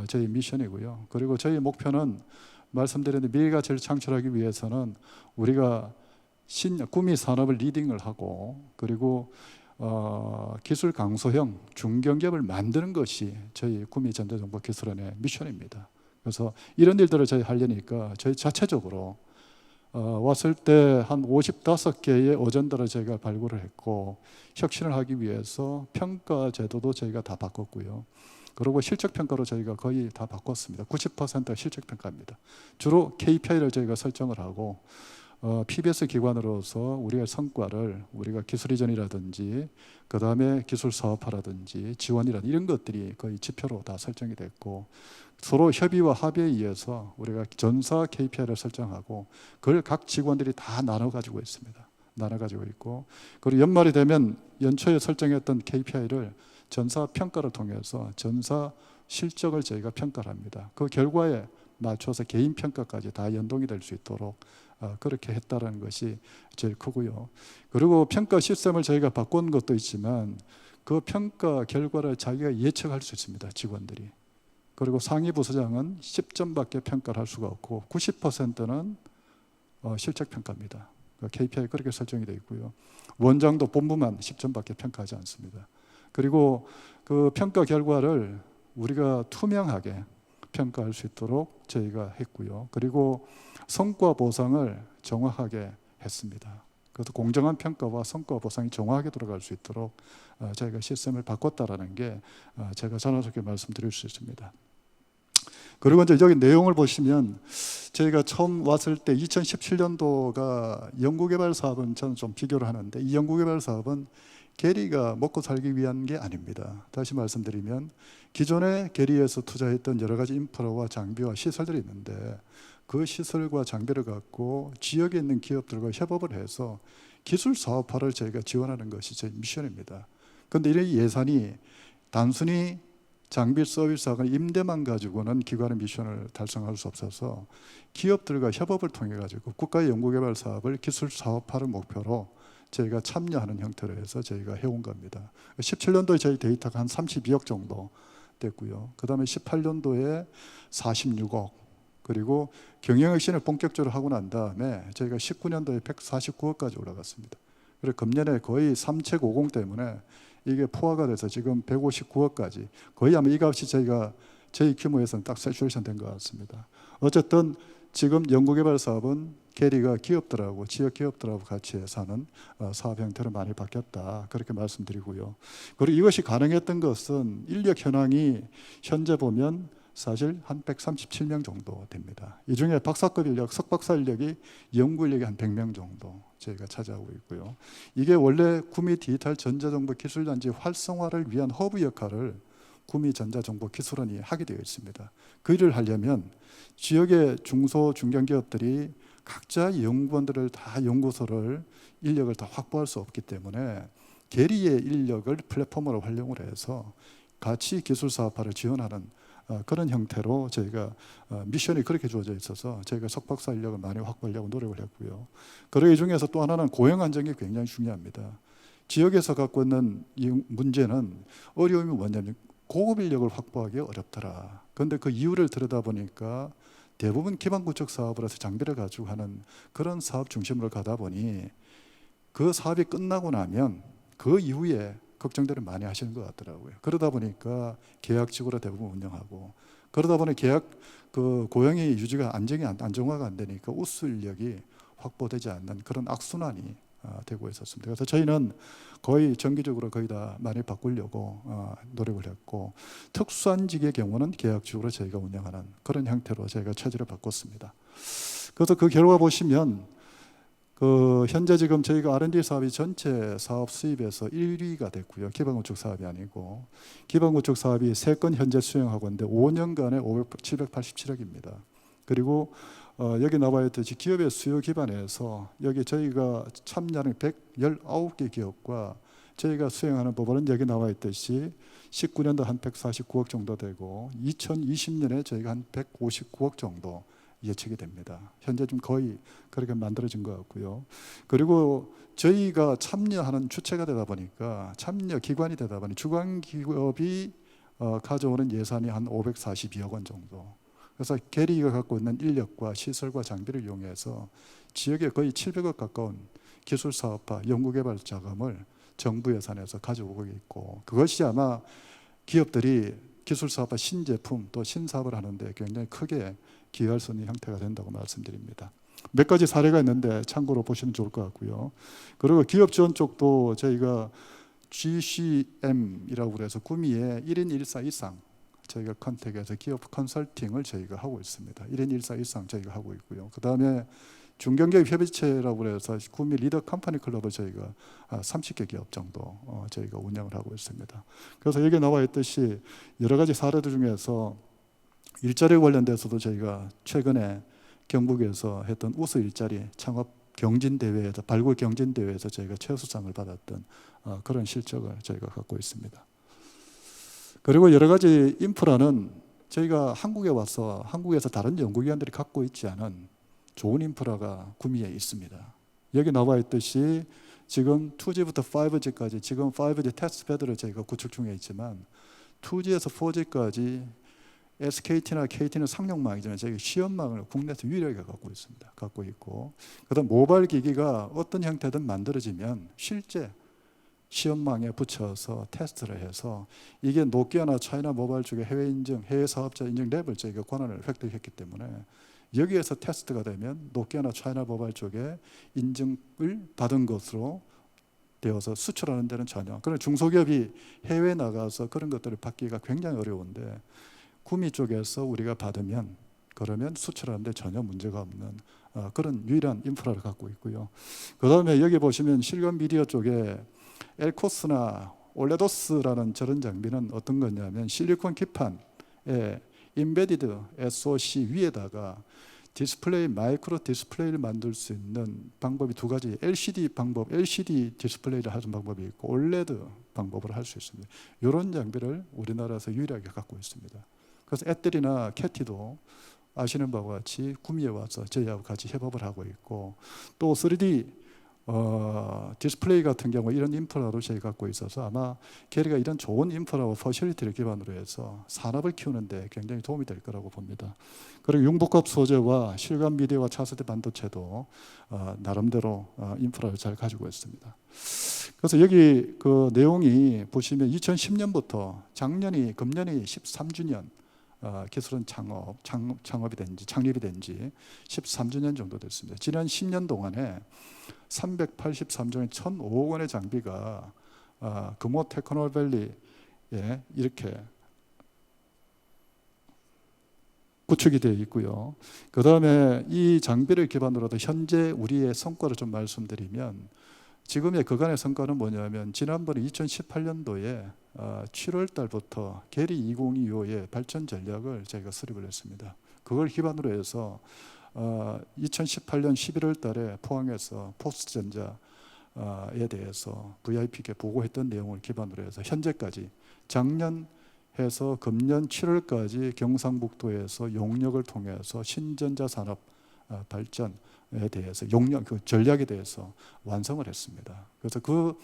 저희 미션이고요. 그리고 저희 목표는 말씀드린 미래가치를 창출하기 위해서는 우리가 구미 산업을 리딩을 하고, 그리고 기술 강소형 중견기업을 만드는 것이 저희 구미전자정보기술원의 미션입니다. 그래서 이런 일들을 저희 하려니까 저희 자체적으로 왔을 때 한 55개의 어젠다를 저희가 발굴을 했고, 혁신을 하기 위해서 평가 제도도 저희가 다 바꿨고요. 그리고 실적평가로 저희가 거의 다 바꿨습니다. 90%가 실적평가입니다. 주로 KPI를 저희가 설정을 하고 PBS 기관으로서 우리의 성과를 우리가 기술 이전이라든지 그 다음에 기술 사업화라든지 지원이라든지 이런 것들이 거의 지표로 다 설정이 됐고, 서로 협의와 합의에 의해서 우리가 전사 KPI를 설정하고 그걸 각 직원들이 다 나눠 가지고 있습니다. 나눠 가지고 있고, 그리고 연말이 되면 연초에 설정했던 KPI를 전사 평가를 통해서 전사 실적을 저희가 평가를 합니다. 그 결과에 맞춰서 개인 평가까지 다 연동이 될 수 있도록 그렇게 했다는 것이 제일 크고요. 그리고 평가 시스템을 저희가 바꾼 것도 있지만 그 평가 결과를 자기가 예측할 수 있습니다, 직원들이. 그리고 상위 부서장은 10점밖에 평가를 할 수가 없고 90%는 실적 평가입니다. KPI 그렇게 설정이 되어 있고요. 원장도 본부만 10점밖에 평가하지 않습니다. 그리고 그 평가 결과를 우리가 투명하게 평가할 수 있도록 저희가 했고요. 그리고 성과 보상을 정확하게 했습니다. 그래서 공정한 평가와 성과 보상이 정확하게 돌아갈 수 있도록 저희가 시스템을 바꿨다라는 게 제가 전화적으로 말씀드릴 수 있습니다. 그리고 이제 여기 내용을 보시면 저희가 처음 왔을 때 2017년도가 연구개발 사업은 저는 좀 비교를 하는데, 이 연구개발 사업은 계리가 먹고 살기 위한 게 아닙니다. 다시 말씀드리면 기존에 계리에서 투자했던 여러 가지 인프라와 장비와 시설들이 있는데, 그 시설과 장비를 갖고 지역에 있는 기업들과 협업을 해서 기술 사업화를 저희가 지원하는 것이 저희 미션입니다. 그런데 이런 예산이 단순히 장비 서비스하고 임대만 가지고는 기관의 미션을 달성할 수 없어서 기업들과 협업을 통해 가지고 국가의 연구개발 사업을 기술 사업화를 목표로 저희가 참여하는 형태로 해서 저희가 해온 겁니다. 17년도에 저희 데이터가 한 32억 정도 됐고요. 그 다음에 18년도에 46억, 그리고 경영혁신을 본격적으로 하고 난 다음에 저희가 19년도에 149억까지 올라갔습니다. 그리고 금년에 거의 3책50 때문에 이게 포화가 돼서 지금 159억까지, 거의 아마 이 값이 저희 규모에서는 딱 세츄레이션 된 것 같습니다. 어쨌든 지금 연구개발 사업은 계리가 기업들하고 지역 기업들하고 같이 해서 하는 사업 형태로 많이 바뀌었다, 그렇게 말씀드리고요. 그리고 이것이 가능했던 것은 인력 현황이 현재 보면 사실 한 137명 정도 됩니다. 이 중에 박사급 인력, 석박사 인력이 연구 인력이 한 100명 정도 저희가 차지하고 있고요. 이게 원래 구미 디지털 전자정보기술단지 활성화를 위한 허브 역할을 구미전자정보기술원이 하게 되어 있습니다. 그 일을 하려면 지역의 중소 중견기업들이 각자 연구원들을 다 연구소를 인력을 다 확보할 수 없기 때문에 계리의 인력을 플랫폼으로 활용을 해서 같이 기술 사업화를 지원하는 그런 형태로 저희가 미션이 그렇게 주어져 있어서 저희가 석박사 인력을 많이 확보하려고 노력을 했고요. 그러기 중에서 또 하나는 고용 안정이 굉장히 중요합니다. 지역에서 갖고 있는 이 문제는 어려움이 뭐냐면 고급 인력을 확보하기 어렵더라. 그런데 그 이유를 들여다보니까 대부분 기반구축 사업을 해서 장비를 가지고 하는 그런 사업 중심으로 가다 보니 그 사업이 끝나고 나면 그 이후에 걱정들을 많이 하시는 것 같더라고요. 그러다 보니까 계약직으로 대부분 운영하고, 그러다 보니 계약 그 고용이 유지가 안정화가 안 되니까 우수 인력이 확보되지 않는 그런 악순환이 되고 있었습니다. 그래서 저희는 거의 정기적으로 거의 다 많이 바꾸려고 노력을 했고, 특수한직의 경우는 계약직으로 저희가 운영하는 그런 형태로 저희가 체질을 바꿨습니다. 그래서 그 결과 보시면 현재 지금 저희가 R&D 사업이 전체 사업 수입에서 1위가 됐고요. 기반건축 사업이 아니고, 기반건축 사업이 3건 현재 수행하고 있는데 5년간에 787억입니다. 그리고 여기 나와 있듯이 기업의 수요 기반에서 여기 저희가 참여하는 119개 기업과 저희가 수행하는 법원은 여기 나와 있듯이 19년도 한 149억 정도 되고 2020년에 저희가 한 159억 정도 예측이 됩니다. 현재 좀 거의 그렇게 만들어진 것 같고요. 그리고 저희가 참여하는 주체가 되다 보니까, 참여 기관이 되다 보니 주관 기업이 가져오는 예산이 한 542억 원 정도. 그래서 게리가 갖고 있는 인력과 시설과 장비를 이용해서 지역에 거의 700억 가까운 기술 사업화, 연구개발 자금을 정부 예산에서 가져오고 있고, 그것이 아마 기업들이 기술 사업화 신제품 또 신사업을 하는데 굉장히 크게 기여할 수 있는 형태가 된다고 말씀드립니다. 몇 가지 사례가 있는데 참고로 보시면 좋을 것 같고요. 그리고 기업 지원 쪽도 저희가 GCM이라고 그래서 구미에 1인 1사 이상 저희가 컨택해서 기업 컨설팅을 저희가 하고 있습니다. 1인 1사 이상 저희가 하고 있고요. 그 다음에 중견기업 협의체라고 해서 구미 리더 컴퍼니 클럽을 저희가 30개 기업 정도 저희가 운영을 하고 있습니다. 그래서 여기 나와 있듯이 여러 가지 사례들 중에서 일자리 관련돼서도 저희가 최근에 경북에서 했던 우수 일자리 창업 경진대회에서, 발굴 경진대회에서 저희가 최우수상을 받았던 그런 실적을 저희가 갖고 있습니다. 그리고 여러 가지 인프라는 저희가 한국에 와서 한국에서 다른 연구기관들이 갖고 있지 않은 좋은 인프라가 구미에 있습니다. 여기 나와 있듯이 지금 2G부터 5G까지 지금 5G 테스트 베드를 저희가 구축 중에 있지만 2G에서 4G까지 SKT나 KT는 상용망이지만 저희 시험망을 국내에서 유일하게 갖고 있습니다. 갖고 있고, 그다음 모바일 기기가 어떤 형태든 만들어지면 실제 시험망에 붙여서 테스트를 해서 이게 노키아나 차이나 모바일 쪽에 해외 인증, 해외 사업자 인증 랩을 저희가 권한을 획득했기 때문에 여기에서 테스트가 되면 노키아나 차이나 모바일 쪽에 인증을 받은 것으로 되어서 수출하는 데는 전혀, 그런 중소기업이 해외에 나가서 그런 것들을 받기가 굉장히 어려운데 구미 쪽에서 우리가 받으면 그러면 수출하는데 전혀 문제가 없는 그런 유일한 인프라를 갖고 있고요. 그 다음에 여기 보시면 실감 미디어 쪽에 엘코스나 올레도스라는 저런 장비는 어떤 거냐면 실리콘 기판에 인베디드 SoC 위에다가 디스플레이, 마이크로 디스플레이를 만들 수 있는 방법이 두 가지, LCD 방법, LCD 디스플레이를 하는 방법이 있고 올레드 방법을 할 수 있습니다. 이런 장비를 우리나라에서 유일하게 갖고 있습니다. 그래서 애들이나 캐티도 아시는 바와 같이 구미에 와서 저희하고 같이 협업을 하고 있고, 또 3D 디스플레이 같은 경우 이런 인프라도 저희 갖고 있어서 아마 게리가 이런 좋은 인프라와 퍼실리티를 기반으로 해서 산업을 키우는데 굉장히 도움이 될 거라고 봅니다. 그리고 융복합 소재와 실감 미디어와 차세대 반도체도 나름대로 인프라를 잘 가지고 있습니다. 그래서 여기 그 내용이 보시면 2010년부터 금년이 13주년 기술은 창업이 된 지, 창립이 된 지 13주년 정도 됐습니다. 지난 10년 동안에 383종의 1,005억 원의 장비가 금호 테크노밸리에 이렇게 구축이 되어 있고요. 그 다음에 이 장비를 기반으로도 현재 우리의 성과를 좀 말씀드리면, 지금의 그간의 성과는 뭐냐면 지난번에 2018년도에 7월 달부터 게리 2025의 발전 전략을 저희가 수립을 했습니다. 그걸 기반으로 해서 2018년 11월 달에 포항에서 포스트전자에 대해서 VIP께 보고했던 내용을 기반으로 해서 현재까지 작년 해서 금년 7월까지 경상북도에서 용역을 통해서 신전자 산업 발전에 대해서 용역 그 전략에 대해서 완성을 했습니다. 그래서 그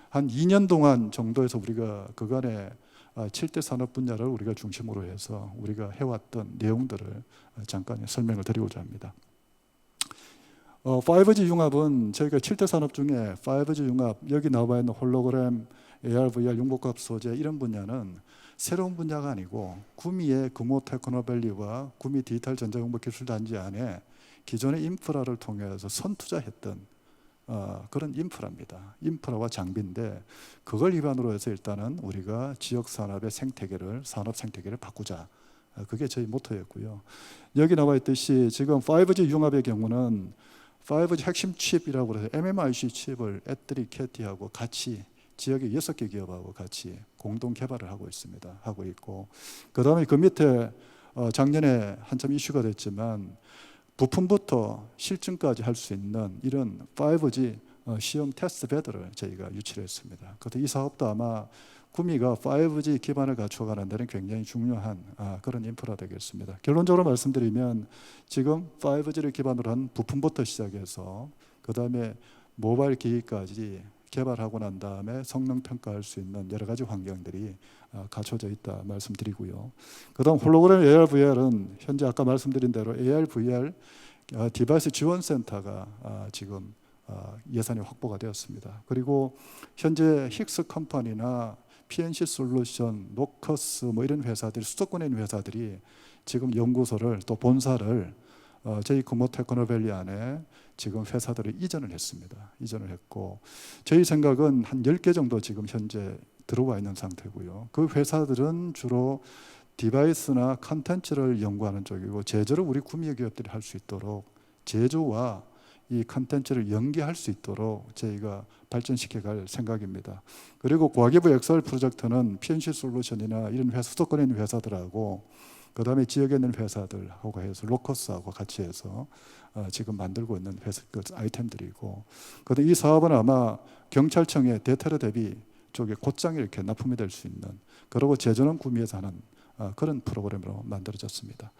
한 2년 동안 정도에서 우리가 그간에 7대 산업 분야를 우리가 중심으로 해서 우리가 해왔던 내용들을 잠깐 설명을 드리고자 합니다. 5G 융합은 저희가 7대 산업 중에 5G 융합, 여기 나와 있는 홀로그램, AR, VR, 융복합 소재 이런 분야는 새로운 분야가 아니고 구미의 금호 테크노밸리와 구미 디지털 전자정보기술단지 안에 기존의 인프라를 통해서 선투자했던 그런 인프라입니다. 인프라와 장비인데 그걸 기반으로 해서 일단은 우리가 지역 산업의 생태계를, 산업 생태계를 바꾸자. 그게 저희 모토였고요. 여기 나와 있듯이 지금 5G 융합의 경우는 5G 핵심 칩이라고 해서 MMIC 칩을 애들이 캐티하고 같이 지역의 6개 기업하고 같이 공동 개발을 하고 있습니다. 하고 있고 그 다음에 그 밑에 작년에 한참 이슈가 됐지만 부품부터 실증까지 할 수 있는 이런 5G 시험 테스트 베드를 저희가 유치를 했습니다. 그래서 이 사업도 아마 구미가 5G 기반을 갖춰가는 데는 굉장히 중요한 그런 인프라 되겠습니다. 결론적으로 말씀드리면 지금 5G를 기반으로 한 부품부터 시작해서 그 다음에 모바일 기기까지 개발하고 난 다음에 성능 평가할 수 있는 여러 가지 환경들이 갖춰져 있다 말씀드리고요. 그다음 홀로그램 AR VR은 현재 아까 말씀드린 대로 AR VR 디바이스 지원 센터가 지금 예산이 확보가 되었습니다. 그리고 현재 힉스 컴퍼니나 PNC 솔루션, 노커스 뭐 이런 회사들이 수도권에 있는 회사들이 지금 연구소를 또 본사를 저희 금호 테크노밸리 안에 지금 회사들을 이전을 했습니다. 이전을 했고 저희 생각은 한 10개 정도 지금 현재 들어와 있는 상태고요. 그 회사들은 주로 디바이스나 컨텐츠를 연구하는 쪽이고 제조를 우리 구미 기업들이 할 수 있도록 제조와 이 컨텐츠를 연계할 수 있도록 저희가 발전시켜 갈 생각입니다. 그리고 과기부 엑셀 프로젝트는 PNC 솔루션이나 이런 회사, 수도권에 있는 회사들하고 그 다음에 지역에 있는 회사들하고 해서 로커스하고 같이 해서 지금 만들고 있는 회사 그 아이템들이고 그다음 이 사업은 아마 경찰청의 대테러 대비 쪽에 곧장 이렇게 납품이 될 수 있는 그리고 제조는 구미에서 하는 그런 프로그램으로 만들어졌습니다.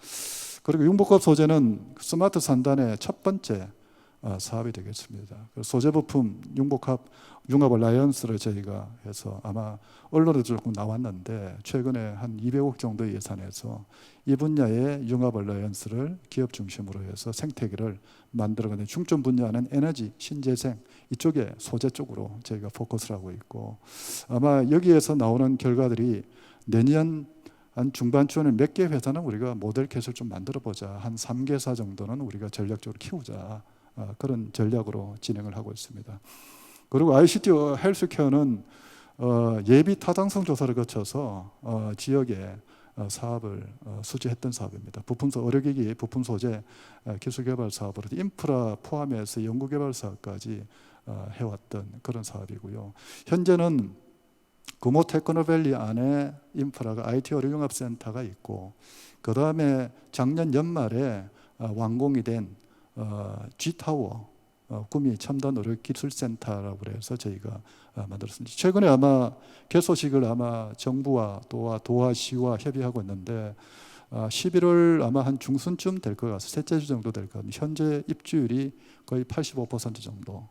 그리고 융복합 소재는 스마트 산단의 첫 번째 사업이 되겠습니다. 소재 부품 융복합 융합 얼라이언스를 저희가 해서 아마 언론에도 조금 나왔는데 최근에 한 200억 정도의 예산에서 이 분야의 융합 얼라이언스를 기업 중심으로 해서 생태계를 만들어가는 중점 분야는 에너지, 신재생 이쪽에 소재 쪽으로 저희가 포커스를 하고 있고 아마 여기에서 나오는 결과들이 내년 한 중반쯤에 몇 개 회사는 우리가 모델 캣을 좀 만들어 보자. 한 3개사 정도는 우리가 전략적으로 키우자. 그런 전략으로 진행을 하고 있습니다. 그리고 ICT 헬스케어는 예비 타당성 조사를 거쳐서 지역에 사업을 수주했던 사업입니다. 부품소 의료기기 부품 소재 기술개발 사업으로 인프라 포함해서 연구개발 사업까지 해왔던 그런 사업이고요. 현재는 금호 테크노밸리 안에 인프라가 IT 어류융합센터가 있고 그 다음에 작년 연말에 완공이 된 G타워 구미 첨단 의료기술센터라고 해서 저희가 만들었습니다. 최근에 아마 개소식을 아마 정부와 도화시와 협의하고 있는데 11월 아마 한 중순쯤 될 것 같아요. 셋째 주 정도 될 것 같아요. 현재 입주율이 거의 85% 정도.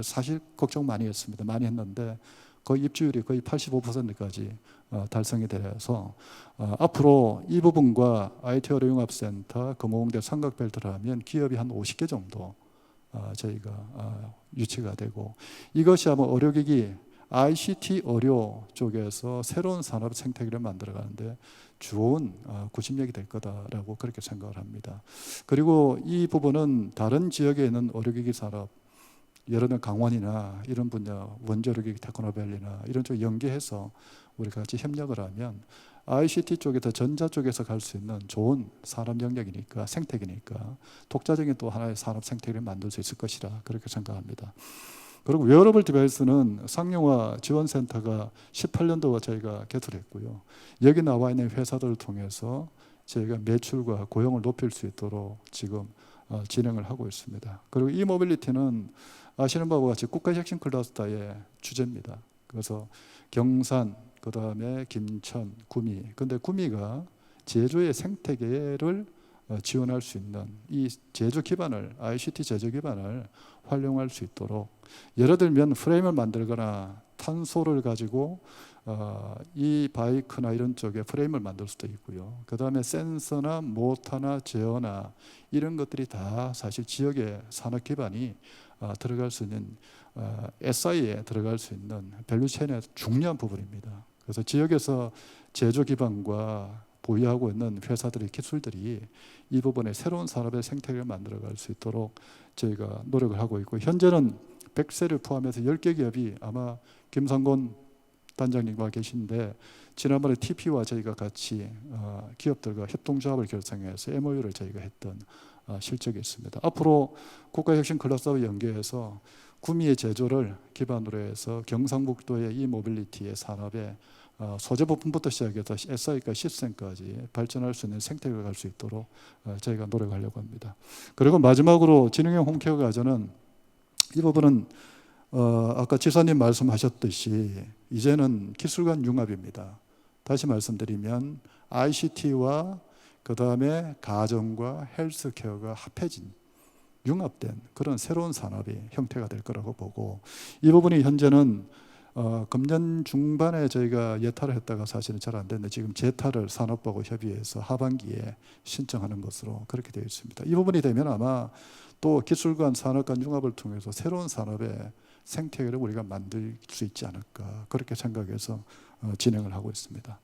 사실 걱정 많이 했습니다. 많이 했는데 거의 입주율이 거의 85%까지 달성이 돼서 앞으로 이 부분과 IT 어류융합센터, 금호공대 삼각벨트를 하면 기업이 한 50개 정도 저희가 유치가 되고 이것이 아마 의료기기 ICT 의료 쪽에서 새로운 산업 생태계를 만들어가는데 좋은 구심력이 될 거다라고 그렇게 생각을 합니다. 그리고 이 부분은 다른 지역에 있는 의료기기 산업 예를 들면 강원이나 이런 분야 원자력기기 테크노밸리나 이런 쪽 연계해서 우리 같이 협력을 하면 ICT 쪽에서 전자 쪽에서 갈 수 있는 좋은 산업 영역이니까 생태계니까 독자적인 또 하나의 산업 생태계를 만들 수 있을 것이라 그렇게 생각합니다. 그리고 웨어러블 디바이스는 상용화 지원센터가 18년도에 저희가 개설했고요. 여기 나와 있는 회사들을 통해서 저희가 매출과 고용을 높일 수 있도록 지금 진행을 하고 있습니다. 그리고 이 모빌리티는 아시는 바와 같이 국가 혁신 클러스터의 주제입니다. 그래서 경산, 그 다음에 김천, 구미. 근데 구미가 제조의 생태계를 지원할 수 있는 이 제조 기반을 ICT 제조 기반을 활용할 수 있도록, 예를 들면 프레임을 만들거나 탄소를 가지고 이 바이크나 이런 쪽에 프레임을 만들 수도 있고요. 그 다음에 센서나 모터나 제어나 이런 것들이 다 사실 지역의 산업 기반이 들어갈 수 있는 SI에 들어갈 수 있는 밸류체인의 중요한 부분입니다. 그래서 지역에서 제조 기반과 보유하고 있는 회사들의 기술들이 이 부분에 새로운 산업의 생태계를 만들어갈 수 있도록 저희가 노력을 하고 있고, 현재는 100세를 포함해서 10개 기업이, 아마 김상곤 단장님과 계신데 지난번에 TP와 저희가 같이 기업들과 협동조합을 결성해서 MOU를 저희가 했던 실적이 있습니다. 앞으로 국가혁신 클러스와 연계해서 구미의 제조를 기반으로 해서 경상북도의 이 모빌리티의 산업에 소재 부품부터 시작해서 SI까 시스템까지 발전할 수 있는 생태계가 갈 수 있도록 저희가 노력하려고 합니다. 그리고 마지막으로 진흥형 홈케어 가전은 이 부분은 아까 지사님 말씀하셨듯이 이제는 기술 간 융합입니다. 다시 말씀드리면 ICT와 그 다음에 가정과 헬스케어가 합해진 융합된 그런 새로운 산업이 형태가 될 거라고 보고, 이 부분이 현재는 금년 중반에 저희가 예타를 했다가 사실은 잘 안 됐는데 지금 재타를 산업부하고 협의해서 하반기에 신청하는 것으로 그렇게 되어 있습니다. 이 부분이 되면 아마 또 기술 간 산업 간 융합을 통해서 새로운 산업의 생태계를 우리가 만들 수 있지 않을까, 그렇게 생각해서 진행을 하고 있습니다.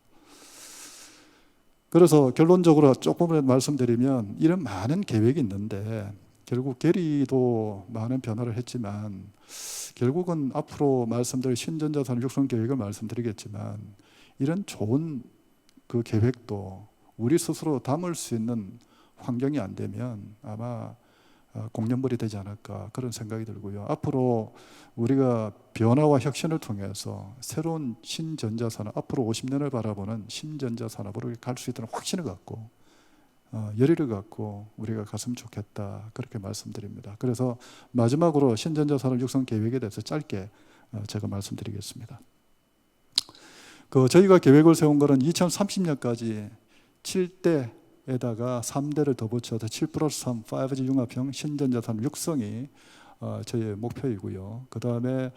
그래서 결론적으로 조금 말씀드리면 이런 많은 계획이 있는데 결국 계리도 많은 변화를 했지만 결국은 앞으로 말씀드릴 신전자산 육성 계획을 말씀드리겠지만 이런 좋은 그 계획도 우리 스스로 담을 수 있는 환경이 안 되면 아마 공연벌이 되지 않을까, 그런 생각이 들고요. 앞으로 우리가 변화와 혁신을 통해서 새로운 신전자산업, 앞으로 50년을 바라보는 신전자산업으로 갈 수 있다는 확신을 갖고 열의를 갖고 우리가 갔으면 좋겠다, 그렇게 말씀드립니다. 그래서 마지막으로 신전자산업 육성 계획에 대해서 짧게 제가 말씀드리겠습니다. 저희가 계획을 세운 것은 2030년까지 7대에다가 3대를 더 붙여서 7+3 5G 융합형 신전자산업 육성이 저희의 목표이고요. 그 다음에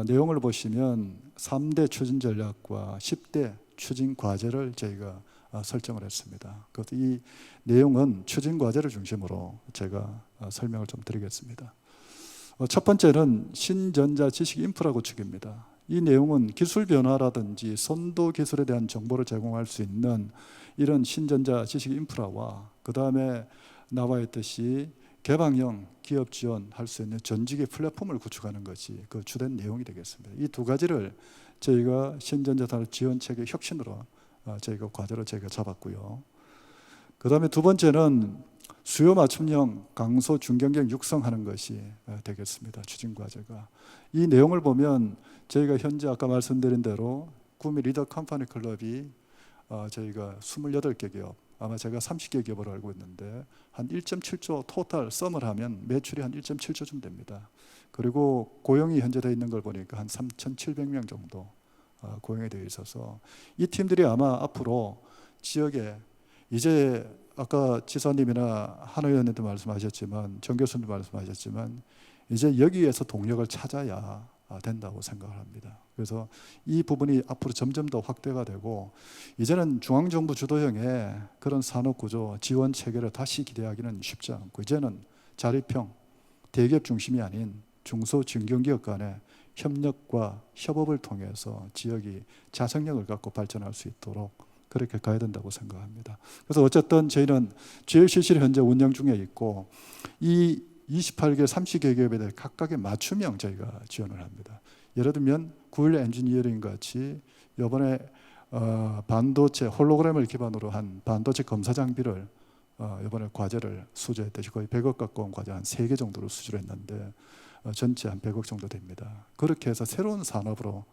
내용을 보시면 3대 추진 전략과 10대 추진 과제를 저희가 설정을 했습니다. 그래서 이 내용은 추진 과제를 중심으로 제가 설명을 좀 드리겠습니다. 첫 번째는 신전자 지식 인프라 구축입니다. 이 내용은 기술 변화라든지 선도 기술에 대한 정보를 제공할 수 있는 이런 신전자 지식 인프라와 그 다음에 나와 있듯이 개방형 기업 지원할 수 있는 전직의 플랫폼을 구축하는 것이 그 주된 내용이 되겠습니다. 이 두 가지를 저희가 신전자 산업 지원 체계 혁신으로 저희가 과제로 저희가 잡았고요. 그 다음에 두 번째는 수요 맞춤형 강소 중견기업 육성하는 것이 되겠습니다. 추진 과제가. 이 내용을 보면 저희가 현재 아까 말씀드린 대로 구미 리더 컴퍼니 클럽이 저희가 28개 기업, 아마 제가 30개 기업으로 알고 있는데 한 1.7조 토탈 썸을 하면 매출이 한 1.7조쯤 됩니다. 그리고 고용이 현재 되어 있는 걸 보니까 한 3,700명 정도 고용이 되어 있어서 이 팀들이 아마 앞으로 지역에 이제 아까 지사님이나 한 의원님도 말씀하셨지만 정 교수님도 말씀하셨지만 이제 여기에서 동력을 찾아야 된다고 생각을 합니다. 그래서 이 부분이 앞으로 점점 더 확대가 되고 이제는 중앙정부 주도형의 그런 산업구조 지원 체계를 다시 기대하기는 쉽지 않고 이제는 자립형 대기업 중심이 아닌 중소 중견기업 간의 협력과 협업을 통해서 지역이 자생력을 갖고 발전할 수 있도록 그렇게 가야 된다고 생각합니다. 그래서 어쨌든 저희는 GLCC를 현재 운영 중에 있고 이 28개 30개 기업에 대해 각각의 맞춤형 저희가 지원을 합니다. 예를 들면 구일 엔지니어링 같이 이번에 반도체 홀로그램을 기반으로 한 반도체 검사 장비를 이번에 과제를 수주했듯이 거의 100억 가까운 과제 한 3개 정도로 수주를 했는데 전체 한 100억 정도 됩니다. 그렇게 해서 새로운 산업으로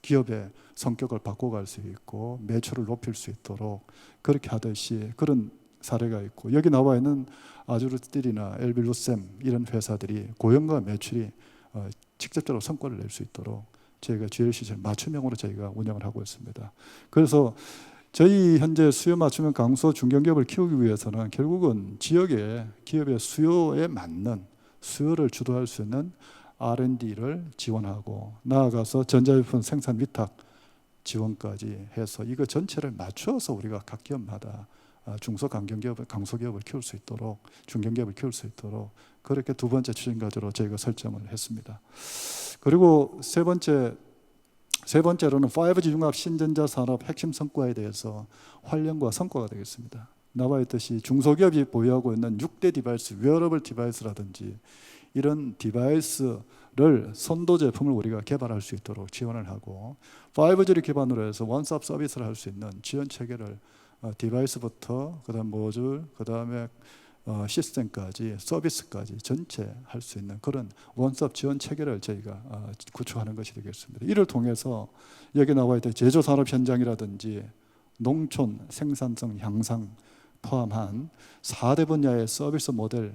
기업의 성격을 바꿔갈 수 있고 매출을 높일 수 있도록 그렇게 하듯이 그런 사례가 있고 여기 나와 있는 아주르스틸이나 엘빌루셈 이런 회사들이 고용과 매출이 직접적으로 성과를 낼 수 있도록 저희가 GLCC를 맞춤형으로 저희가 운영을 하고 있습니다. 그래서 저희 현재 수요 맞춤형 강소 중견기업을 키우기 위해서는 결국은 지역의 기업의 수요에 맞는 수요를 주도할 수 있는 R&D를 지원하고 나아가서 전자제품 생산 위탁 지원까지 해서 이거 전체를 맞추어서 우리가 각 기업마다 강소기업을 키울 수 있도록 중견기업을 키울 수 있도록 그렇게 두 번째 추진 과제로 저희가 설정을 했습니다. 그리고 세 번째로는 5G 융합 신전자 산업 핵심 성과에 대해서 활용과 성과가 되겠습니다. 나와 있듯이 중소기업이 보유하고 있는 6대 디바이스, 웨어러블 디바이스라든지 이런 디바이스를 선도 제품을 우리가 개발할 수 있도록 지원을 하고 5G를 기반으로 해서 원스톱 서비스를 할 수 있는 지원 체계를 디바이스부터 그다음 모듈 그다음에 시스템까지 서비스까지 전체 할 수 있는 그런 원스톱 지원 체계를 저희가 구축하는 것이 되겠습니다. 이를 통해서 여기 나와 있던 제조산업 현장이라든지 농촌 생산성 향상 포함한 4대 분야의 서비스 모델을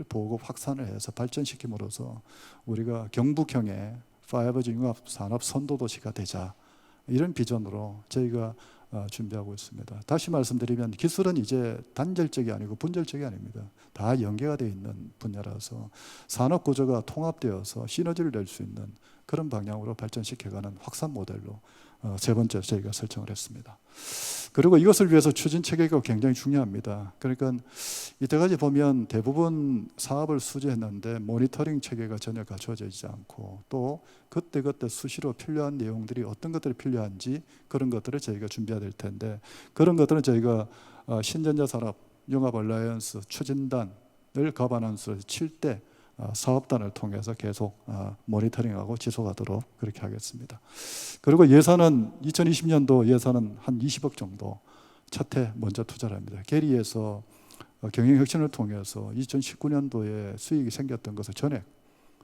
보급 확산을 해서 발전시킴으로써 우리가 경북형의 5G 융합 산업 선도도시가 되자 이런 비전으로 저희가 준비하고 있습니다. 다시 말씀드리면 기술은 이제 단절적이 아니고 분절적이 아닙니다. 다 연계가 되어 있는 분야라서 산업 구조가 통합되어서 시너지를 낼 수 있는 그런 방향으로 발전시켜가는 확산 모델로 세 번째 저희가 설정을 했습니다. 그리고 이것을 위해서 추진 체계가 굉장히 중요합니다. 그러니까 이때까지 보면 대부분 사업을 수주했는데 모니터링 체계가 전혀 갖춰져 있지 않고 또 그때그때 수시로 필요한 내용들이 어떤 것들이 필요한지 그런 것들을 저희가 준비해야 될 텐데 그런 것들은 저희가 신전자 산업 융합 얼라이언스 추진단을 거반원수로 7대 사업단을 통해서 계속 모니터링하고 지속하도록 그렇게 하겠습니다. 그리고 예산은 2020년도 예산은 한 20억 정도 첫 해 먼저 투자를 합니다. 계리에서 경영혁신을 통해서 2019년도에 수익이 생겼던 것을 전액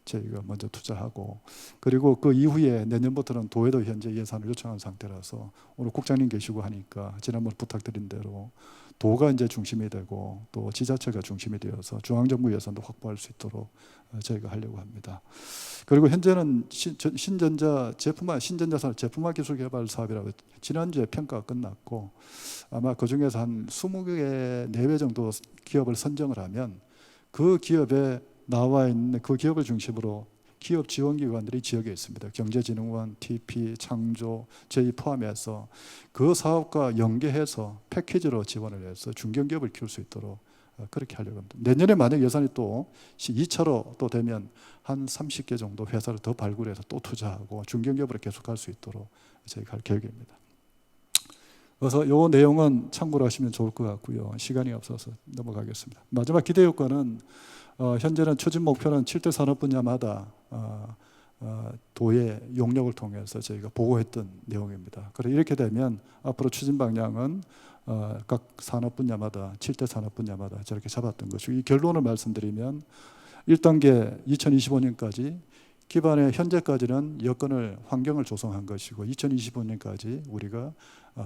저희가 먼저 투자하고 그리고 그 이후에 내년부터는 도에도 현재 예산을 요청한 상태라서 오늘 국장님 계시고 하니까 지난번 부탁드린 대로 도가 이제 중심이 되고 또 지자체가 중심이 되어서 중앙정부 예산도 확보할 수 있도록 저희가 하려고 합니다. 그리고 현재는 신전자 산업 제품화 기술 개발 사업이라고 지난주에 평가가 끝났고 아마 그 중에서 한 20개 내외 정도 기업을 선정을 하면 그 기업에 나와 있는 그 기업을 중심으로 기업 지원기관들이 지역에 있습니다. 경제진흥원, TP, 창조, 저희 포함해서 그 사업과 연계해서 패키지로 지원을 해서 중견기업을 키울 수 있도록 그렇게 하려고 합니다. 내년에 만약 예산이 또 2차로 또 되면 한 30개 정도 회사를 더 발굴해서 또 투자하고 중견기업으로 계속할 수 있도록 저희가 할 계획입니다. 그래서 이 내용은 참고로 하시면 좋을 것 같고요. 시간이 없어서 넘어가겠습니다. 마지막 기대 효과는 현재는 추진 목표는 7대 산업 분야마다 도의 용역을 통해서 저희가 보고했던 내용입니다. 그래서 이렇게 되면 앞으로 추진 방향은 각 산업 분야마다 7대 산업 분야마다 저렇게 잡았던 것이고 이 결론을 말씀드리면 1단계 2025년까지 기반의 현재까지는 여건을 환경을 조성한 것이고 2025년까지 우리가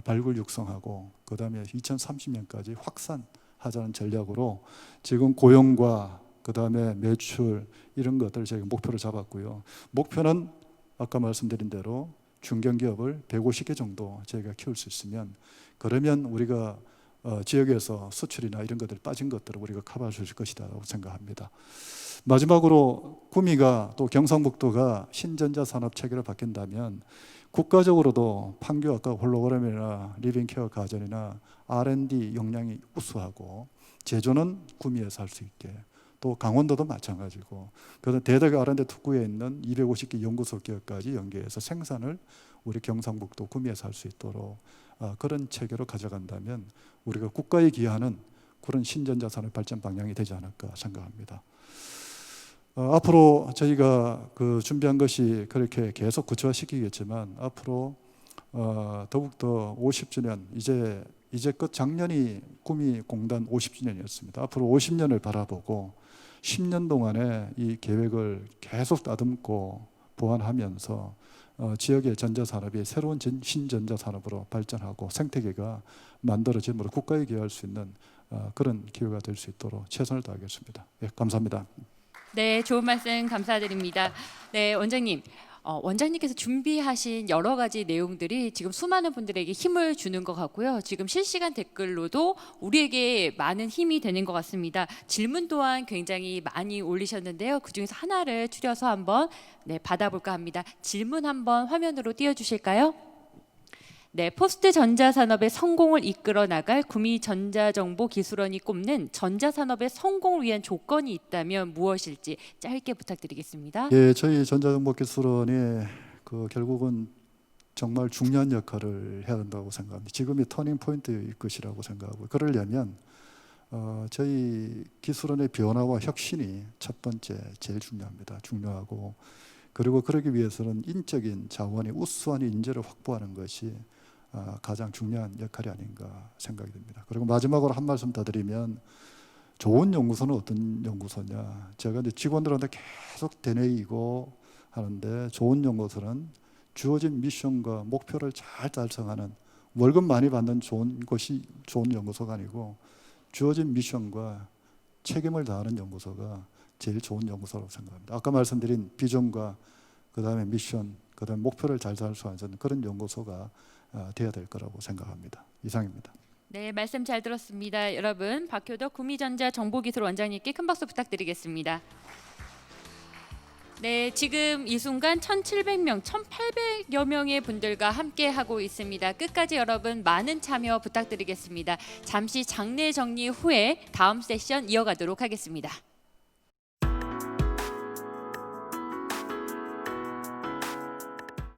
발굴 육성하고 그 다음에 2030년까지 확산하자는 전략으로 지금 고용과 그 다음에 매출 이런 것들 저희가 목표를 잡았고요. 목표는 아까 말씀드린 대로 중견기업을 150개 정도 저희가 키울 수 있으면 그러면 우리가 지역에서 수출이나 이런 것들 빠진 것들을 우리가 커버할 수 있을 것이라고 생각합니다. 마지막으로 구미가 또 경상북도가 신전자 산업 체계로 바뀐다면 국가적으로도 판교 아까 홀로그램이나 리빙케어 가전이나 R&D 역량이 우수하고 제조는 구미에서 할 수 있게 또 강원도도 마찬가지고 그래서 대덕 R&D 특구에 있는 250개 연구소 기업까지 연계해서 생산을 우리 경상북도 구미에서 할 수 있도록 그런 체계로 가져간다면 우리가 국가에 기여하는 그런 신전자 산업 발전 방향이 되지 않을까 생각합니다. 앞으로 저희가 그 준비한 것이 그렇게 계속 구체화시키겠지만 앞으로 더욱더 50주년 이제 작년이 구미 공단 50주년이었습니다. 앞으로 50년을 바라보고 10년 동안의 이 계획을 계속 다듬고 보완하면서 지역의 전자산업이 새로운 신전자 산업으로 발전하고 생태계가 만들어짐으로 국가에 기여할 수 있는 그런 기회가 될 수 있도록 최선을 다하겠습니다. 예, 감사합니다. 네, 좋은 말씀 감사드립니다. 네, 원장님. 원장님께서 준비하신 여러 가지 내용들이 지금 수많은 분들에게 힘을 주는 것 같고요. 지금 실시간 댓글로도 우리에게 많은 힘이 되는 것 같습니다. 질문 또한 굉장히 많이 올리셨는데요. 그중에서 하나를 추려서 한번 받아볼까 합니다. 질문 한번 화면으로 띄워주실까요? 네, 포스트 전자산업의 성공을 이끌어 나갈 구미전자정보기술원이 꼽는 전자산업의 성공을 위한 조건이 있다면 무엇일지 짧게 부탁드리겠습니다. 예, 저희 전자정보기술원이 결국은 정말 중요한 역할을 해야 된다고 생각합니다. 지금이 터닝 포인트일 것이라고 생각하고, 그러려면 저희 기술원의 변화와 혁신이 첫 번째 제일 중요합니다. 중요하고, 그리고 그러기 위해서는 인적인 자원이 우수한 인재를 확보하는 것이 가장 중요한 역할이 아닌가 생각이 듭니다. 그리고 마지막으로 한 말씀 더 드리면, 좋은 연구소는 어떤 연구소냐? 제가 이제 직원들한테 계속 되뇌이고 하는데, 좋은 연구소는 주어진 미션과 목표를 잘 달성하는, 월급 많이 받는 좋은 곳이 좋은 연구소가 아니고 주어진 미션과 책임을 다하는 연구소가 제일 좋은 연구소라고 생각합니다. 아까 말씀드린 비전과 그다음에 미션, 그다음에 목표를 잘 달성하는 그런 연구소가 되어야 될 거라고 생각합니다. 이상입니다. 네, 말씀 잘 들었습니다. 여러분, 박효덕 구미전자 정보기술 원장님께 큰 박수 부탁드리겠습니다. 네, 지금 이 순간 1,700명, 1,800여 명의 분들과 함께 하고 있습니다. 끝까지 여러분 많은 참여 부탁드리겠습니다. 잠시 장례 정리 후에 다음 세션 이어가도록 하겠습니다.